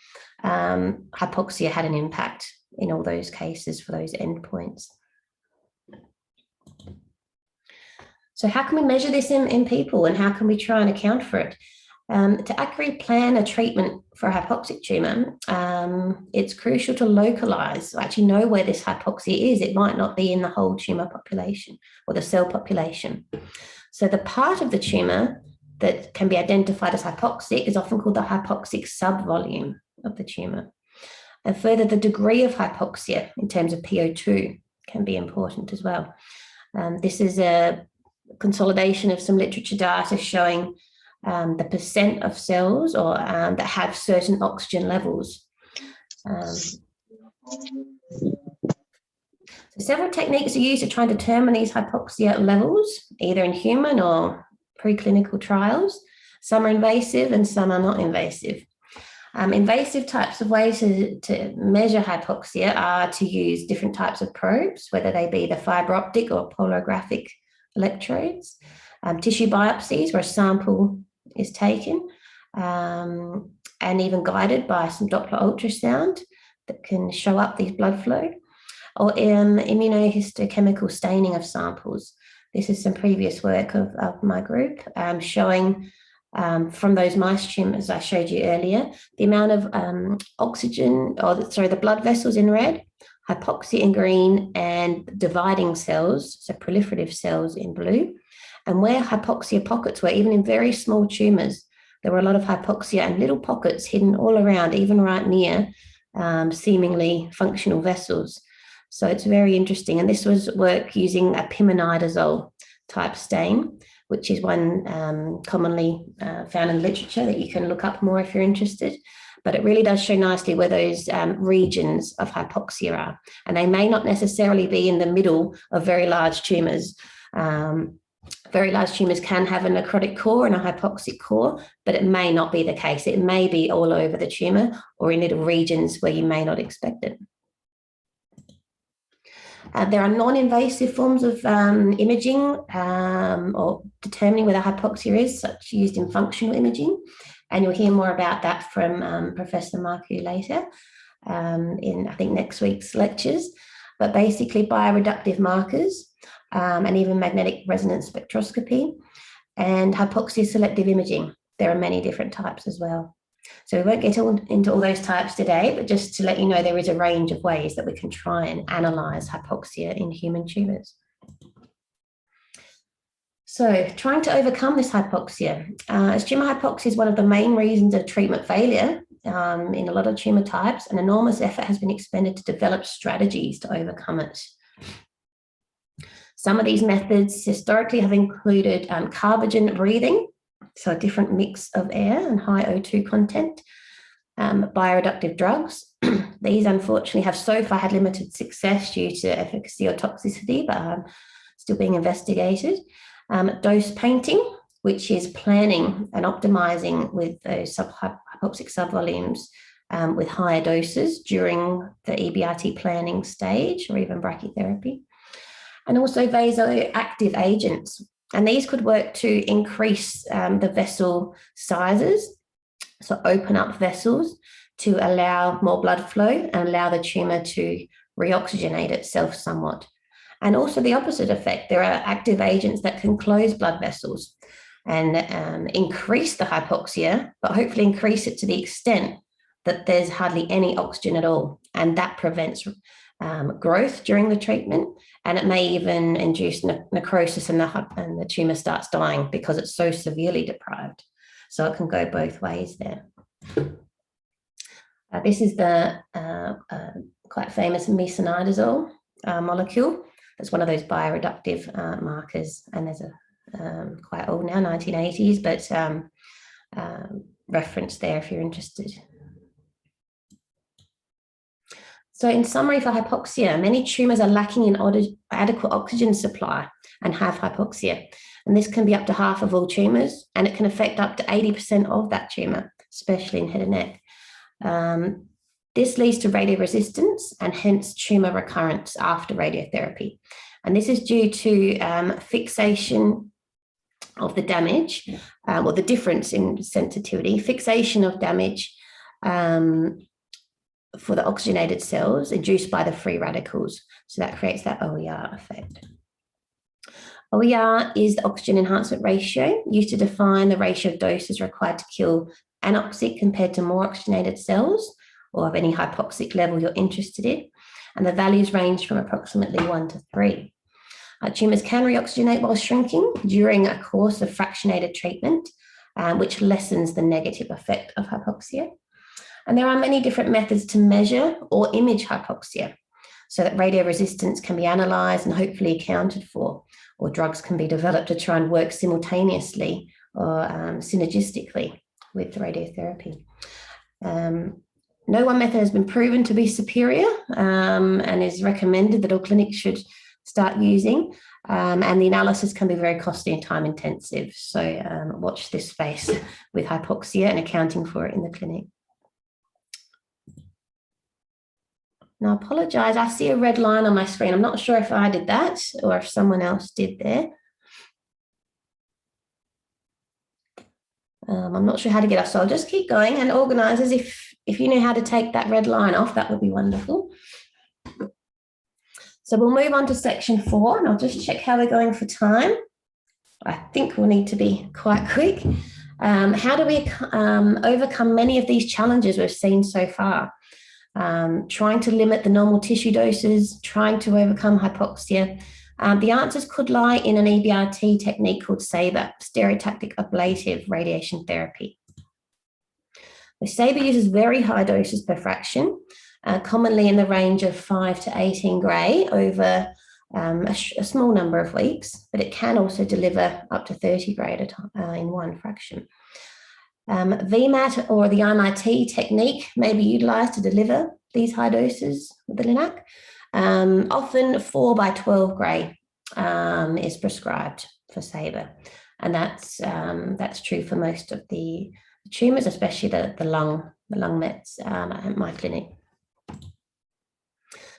Hypoxia had an impact in all those cases for those endpoints. So how can we measure this in people, and how can we try and account for it? To accurately plan a treatment for a hypoxic tumour, it's crucial to localise, actually know where this hypoxia is. It might not be in the whole tumour population or the cell population. So the part of the tumour that can be identified as hypoxic is often called the hypoxic subvolume of the tumour. And further, the degree of hypoxia in terms of PO2 can be important as well. This is a consolidation of some literature data showing the percent of cells or that have certain oxygen levels. So several techniques are used to try and determine these hypoxia levels, either in human or preclinical trials. Some are invasive and some are not invasive. Invasive types of ways to measure hypoxia are to use different types of probes, whether they be the fiber optic or polarographic electrodes, tissue biopsies where a sample is taken, and even guided by some Doppler ultrasound that can show up these blood flow, or immunohistochemical staining of samples. This is some previous work of my group showing from those mice tumours I showed you earlier, the amount of the blood vessels in red, hypoxia in green, and dividing cells, so proliferative cells in blue. And where hypoxia pockets were, even in very small tumours, there were a lot of hypoxia and little pockets hidden all around, even right near seemingly functional vessels. So it's very interesting. And this was work using a pimonidazole type stain, which is one commonly found in literature that you can look up more if you're interested. But it really does show nicely where those regions of hypoxia are. And they may not necessarily be in the middle of very large tumours. Very large tumours can have a necrotic core and a hypoxic core, but it may not be the case. It may be all over the tumour or in little regions where you may not expect it. There are non-invasive forms of imaging or determining where the hypoxia is, such used in functional imaging. And you'll hear more about that from Professor Marku later in, I think, next week's lectures. But basically bioreductive markers and even magnetic resonance spectroscopy and hypoxia selective imaging. There are many different types as well. So we won't get into all those types today, but just to let you know, there is a range of ways that we can try and analyse hypoxia in human tumours. So trying to overcome this hypoxia. As tumour hypoxia is one of the main reasons of treatment failure in a lot of tumour types, an enormous effort has been expended to develop strategies to overcome it. Some of these methods historically have included carbogen breathing, so a different mix of air and high O2 content, bioreductive drugs. These unfortunately have so far had limited success due to efficacy or toxicity, but are still being investigated. Dose painting, which is planning and optimizing with those hypoxic subvolumes with higher doses during the EBRT planning stage or even brachytherapy. And also vasoactive agents. And these could work to increase the vessel sizes, so open up vessels to allow more blood flow and allow the tumour to reoxygenate itself somewhat. And also the opposite effect. There are active agents that can close blood vessels and increase the hypoxia, but hopefully increase it to the extent that there's hardly any oxygen at all. And that prevents growth during the treatment, and it may even induce necrosis and the tumour starts dying because it's so severely deprived. So it can go both ways there. This is the quite famous mesonidazole molecule. That's one of those bioreductive markers, and there's a quite old now, 1980s, but reference there if you're interested. So in summary for hypoxia, many tumours are lacking in adequate oxygen supply and have hypoxia. And this can be up to half of all tumours, and it can affect up to 80% of that tumour, especially in head and neck. This leads to radioresistance and hence tumour recurrence after radiotherapy. And this is due to fixation of the damage, or the difference in sensitivity, fixation of damage for the oxygenated cells induced by the free radicals. So that creates that OER effect. OER is the oxygen enhancement ratio, used to define the ratio of doses required to kill anoxic compared to more oxygenated cells, or of any hypoxic level you're interested in. And the values range from approximately 1 to 3. Tumours can reoxygenate while shrinking during a course of fractionated treatment, which lessens the negative effect of hypoxia. And there are many different methods to measure or image hypoxia, so that radioresistance can be analysed and hopefully accounted for, or drugs can be developed to try and work simultaneously or synergistically with the radiotherapy. No one method has been proven to be superior and is recommended that all clinics should start using, and the analysis can be very costly and time intensive. So watch this space with hypoxia and accounting for it in the clinic. Now, I apologise, I see a red line on my screen. I'm not sure if I did that or if someone else did there. I'm not sure how to get off, so I'll just keep going. And organisers, if you know how to take that red line off, that would be wonderful. So we'll move on to section 4, and I'll just check how we're going for time. I think we'll need to be quite quick. How do we overcome many of these challenges we've seen so far? Trying to limit the normal tissue doses, trying to overcome hypoxia. The answers could lie in an EBRT technique called SABR, stereotactic ablative radiation therapy. The SABR uses very high doses per fraction, commonly in the range of 5 to 18 gray over a small number of weeks, but it can also deliver up to 30 gray at a time in one fraction. VMAT or the IMIT technique may be utilised to deliver these high doses with the LINAC. Often 4 by 12 gray is prescribed for SABR, and that's true for most of the tumours, especially the lung mets at my clinic.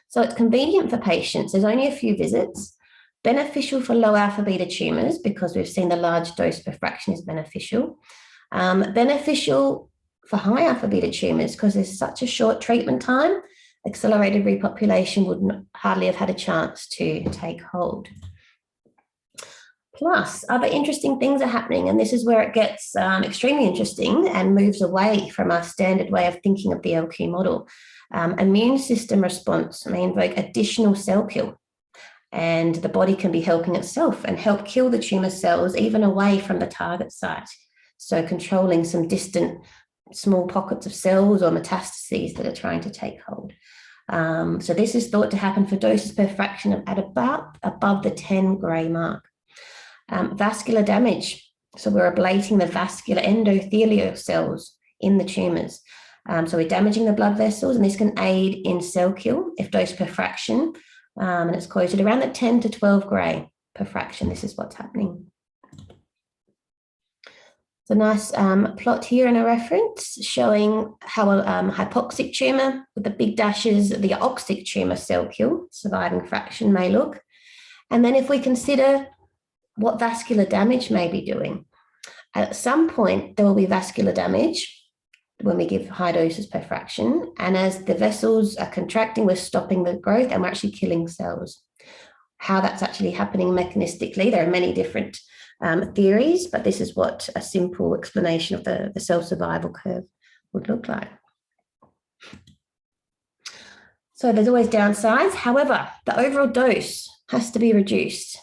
So it's convenient for patients. There's only a few visits. Beneficial for low alpha beta tumours because we've seen the large dose per fraction is beneficial. Beneficial for high alpha beta tumours because there's such a short treatment time. Accelerated repopulation would hardly have had a chance to take hold. Plus, other interesting things are happening, and this is where it gets extremely interesting and moves away from our standard way of thinking of the LQ model. Immune system response may invoke additional cell kill, and the body can be helping itself and help kill the tumour cells even away from the target site. So controlling some distant small pockets of cells or metastases that are trying to take hold. So this is thought to happen for doses per fraction at about above the 10 gray mark. Vascular damage. So we're ablating the vascular endothelial cells in the tumours. So we're damaging the blood vessels, and this can aid in cell kill if dosed per fraction. And it's quoted around the 10 to 12 gray per fraction. This is what's happening. It's a nice plot here in a reference showing how a hypoxic tumour with the big dashes, the oxic tumour cell kill surviving fraction may look. And then if we consider what vascular damage may be doing, at some point there will be vascular damage when we give high doses per fraction. And as the vessels are contracting, we're stopping the growth and we're actually killing cells. How that's actually happening mechanistically, there are many different theories, but this is what a simple explanation of the cell survival curve would look like. So there's always downsides. However, the overall dose has to be reduced.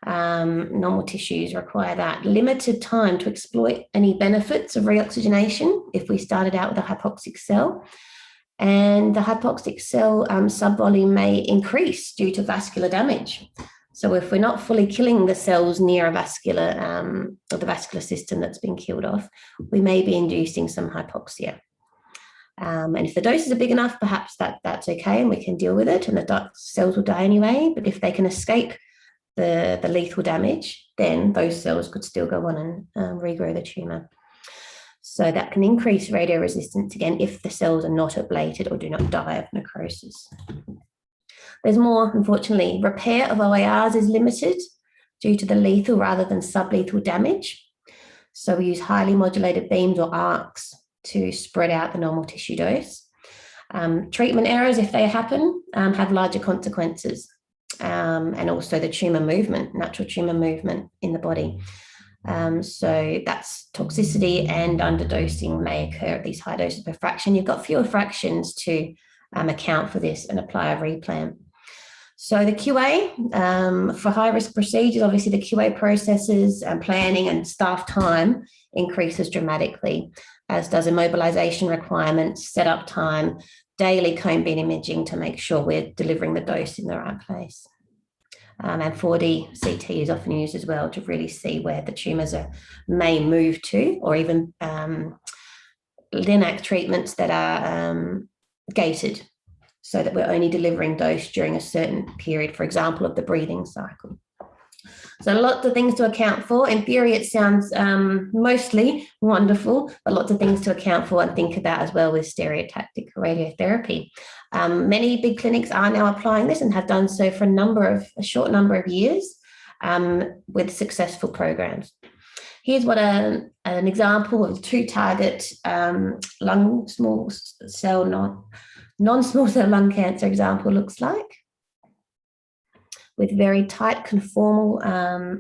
Normal tissues require that. Limited time to exploit any benefits of reoxygenation if we started out with a hypoxic cell. And the hypoxic cell subvolume may increase due to vascular damage. So if we're not fully killing the cells near a vascular, or the vascular system that's been killed off, we may be inducing some hypoxia. And if the doses are big enough, perhaps that's okay and we can deal with it and the cells will die anyway. But if they can escape the lethal damage, then those cells could still go on and regrow the tumour. So that can increase radioresistance again if the cells are not ablated or do not die of necrosis. There's more, unfortunately. Repair of OARs is limited due to the lethal rather than sublethal damage. So we use highly modulated beams or arcs to spread out the normal tissue dose. Treatment errors, if they happen, have larger consequences. And also the tumour movement, natural tumour movement in the body. So that's toxicity and underdosing may occur at these high doses per fraction. You've got fewer fractions to account for this and apply a replan. So the QA for high-risk procedures, obviously the QA processes and planning and staff time increases dramatically, as does immobilization requirements, setup time, daily cone beam imaging to make sure we're delivering the dose in the right place. And 4D CT is often used as well to really see where the tumours may move to, or even LINAC treatments that are gated, so that we're only delivering dose during a certain period, for example, of the breathing cycle. So lots of things to account for. In theory, it sounds mostly wonderful, but lots of things to account for and think about as well with stereotactic radiotherapy. Many big clinics are now applying this and have done so for a short number of years with successful programs. Here's what an example of 2-target non-small cell lung cancer example looks like, with very tight conformal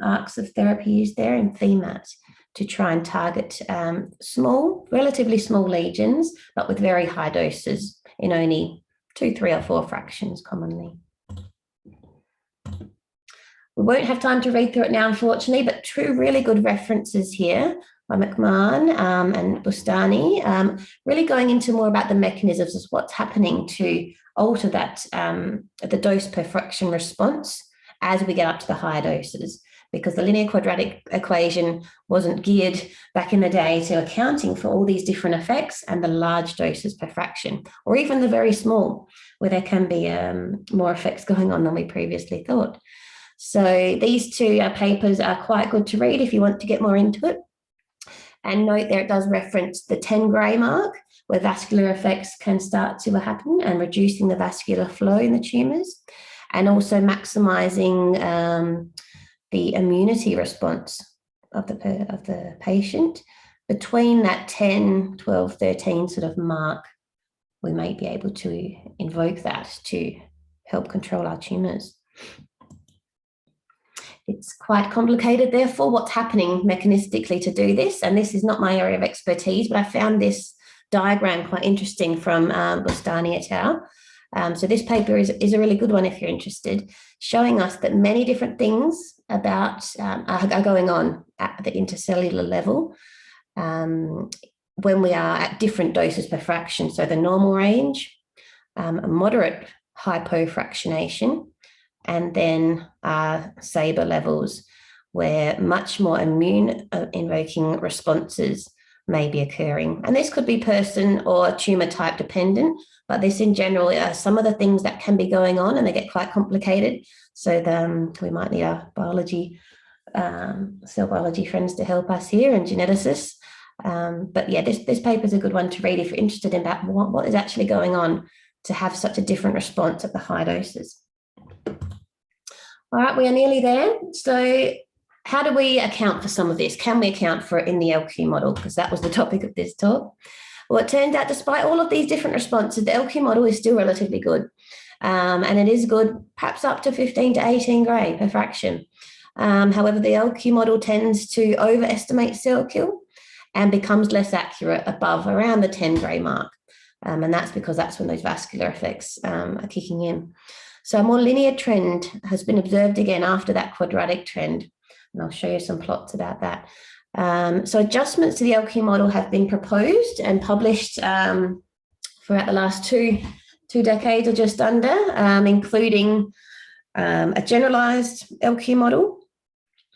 arcs of therapy used there in VMAT to try and target relatively small lesions, but with very high doses in only 2, 3, or 4 fractions commonly. We won't have time to read through it now, unfortunately, but 2 really good references here by McMahon and Bustani, really going into more about the mechanisms of what's happening to alter that, the dose per fraction response as we get up to the higher doses, because the linear quadratic equation wasn't geared back in the day to accounting for all these different effects and the large doses per fraction, or even the very small, where there can be more effects going on than we previously thought. So these 2 papers are quite good to read if you want to get more into it. And note there it does reference the 10 gray mark, where vascular effects can start to happen and reducing the vascular flow in the tumours, and also maximising the immunity response of the patient. Between that 10, 12, 13 sort of mark, we may be able to invoke that to help control our tumours. It's quite complicated, therefore, what's happening mechanistically to do this. And this is not my area of expertise, but I found this diagram quite interesting from Bustani et al. So this paper is a really good one if you're interested, showing us that many different things about are going on at the intercellular level when we are at different doses per fraction. So the normal range, a moderate hypofractionation, and then SABR levels, where much more immune invoking responses may be occurring. And this could be person or tumour type dependent, but this in general are some of the things that can be going on, and they get quite complicated. So we might need our biology, cell biology friends to help us here, and geneticists. But yeah, this paper is a good one to read if you're interested in that, what is actually going on to have such a different response at the high doses. All right, we are nearly there. So how do we account for some of this? Can we account for it in the LQ model? Because that was the topic of this talk. Well, it turns out despite all of these different responses, the LQ model is still relatively good. And it is good, perhaps up to 15 to 18 gray per fraction. However, the LQ model tends to overestimate cell kill and becomes less accurate above around the 10 gray mark. And that's because that's when those vascular effects are kicking in. So a more linear trend has been observed again after that quadratic trend. And I'll show you some plots about that. So adjustments to the LQ model have been proposed and published throughout the last two decades or just under, including a generalized LQ model,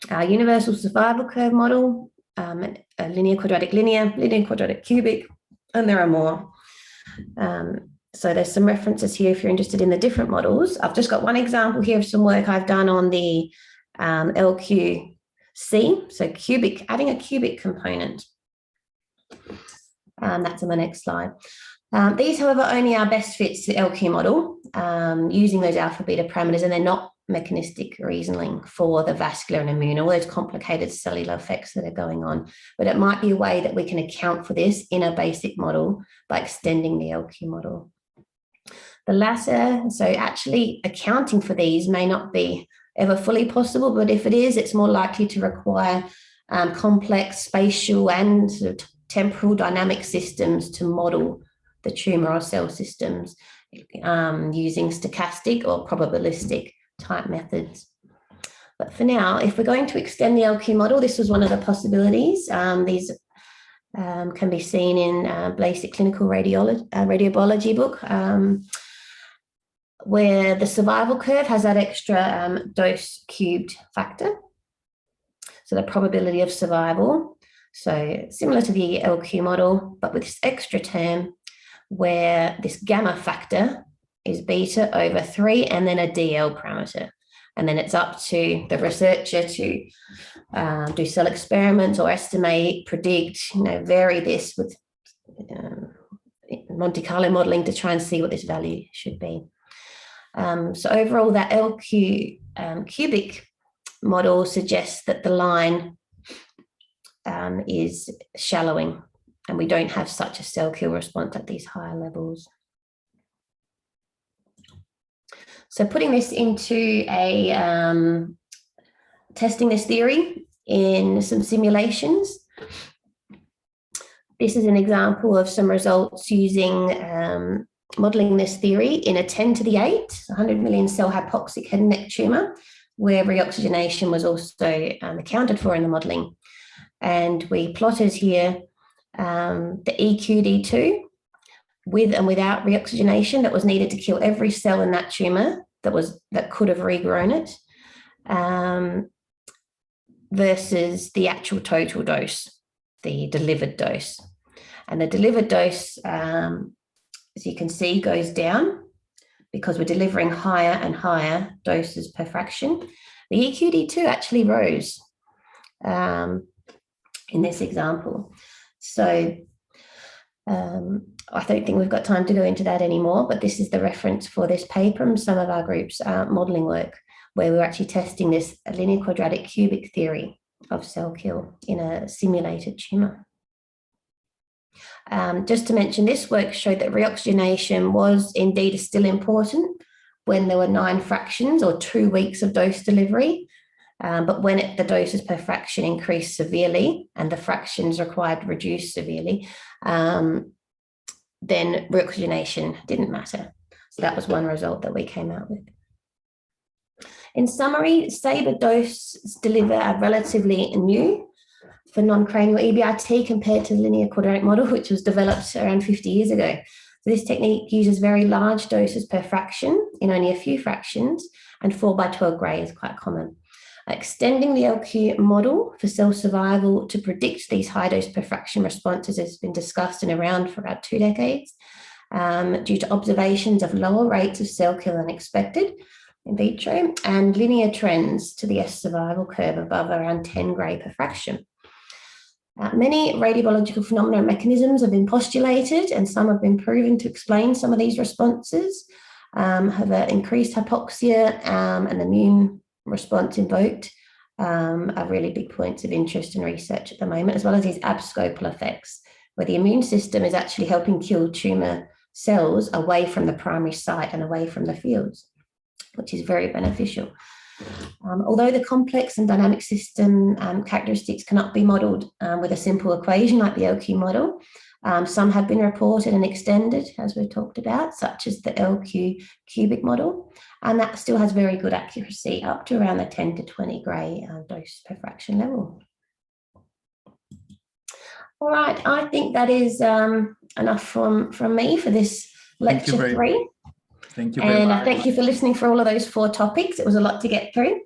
a universal survival curve model, a linear quadratic linear, linear quadratic cubic, and there are more. So there's some references here if you're interested in the different models. I've just got one example here of some work I've done on the LQC, so cubic, adding a cubic component. That's on the next slide. These, however, only are best fits to the LQ model using those alpha beta parameters, and they're not mechanistic reasoning for the vascular and immune, all those complicated cellular effects that are going on. But it might be a way that we can account for this in a basic model by extending the LQ model. The latter, so actually accounting for these may not be ever fully possible, but if it is, it's more likely to require complex spatial and sort of temporal dynamic systems to model the tumor or cell systems using stochastic or probabilistic type methods. But for now, if we're going to extend the LQ model, this was one of the possibilities. These can be seen in basic clinical radiobiology book, where the survival curve has that extra dose cubed factor. So the probability of survival. So similar to the LQ model, but with this extra term where this gamma factor is beta over 3 and then a DL parameter. And then it's up to the researcher to do cell experiments or estimate, predict, vary this with Monte Carlo modeling to try and see what this value should be. So overall, that LQ cubic model suggests that the line is shallowing, and we don't have such a cell kill response at these higher levels. So putting this into testing this theory in some simulations. This is an example of some results using modeling this theory in a 10 to the 8, 100 million cell hypoxic head and neck tumor, where reoxygenation was also accounted for in the modeling. And we plotted here the EQD2 with and without reoxygenation that was needed to kill every cell in that tumor that could have regrown it, versus the actual total dose, the delivered dose. And the delivered dose, as you can see, goes down because we're delivering higher and higher doses per fraction. The EQD2 actually rose in this example. So I don't think we've got time to go into that anymore, but this is the reference for this paper and some of our group's modeling work, where we're actually testing this linear quadratic cubic theory of cell kill in a simulated tumor. Just to mention, this work showed that reoxygenation was indeed still important when there were 9 fractions or 2 weeks of dose delivery. But when the doses per fraction increased severely and the fractions required reduced severely, then reoxygenation didn't matter. So that was one result that we came out with. In summary, SABR doses deliver are relatively new for non-cranial EBRT compared to the linear quadratic model, which was developed around 50 years ago. So this technique uses very large doses per fraction in only a few fractions, and 4x12 gray is quite common. Extending the LQ model for cell survival to predict these high dose per fraction responses has been discussed and around for about 2 decades due to observations of lower rates of cell kill than expected in vitro and linear trends to the S survival curve above around 10 gray per fraction. Many radiobiological phenomena and mechanisms have been postulated, and some have been proven to explain some of these responses, have increased hypoxia and immune response invoked are really big points of interest in research at the moment, as well as these abscopal effects, where the immune system is actually helping kill tumor cells away from the primary site and away from the fields, which is very beneficial. Although the complex and dynamic system characteristics cannot be modeled with a simple equation like the LQ model, some have been reported and extended, as we've talked about, such as the LQ cubic model, and that still has very good accuracy up to around the 10 to 20 gray dose per fraction level. All right, I think that is enough from me for this lecture 3. Thank you very And much. thank you for listening for all of those 4 topics. It was a lot to get through.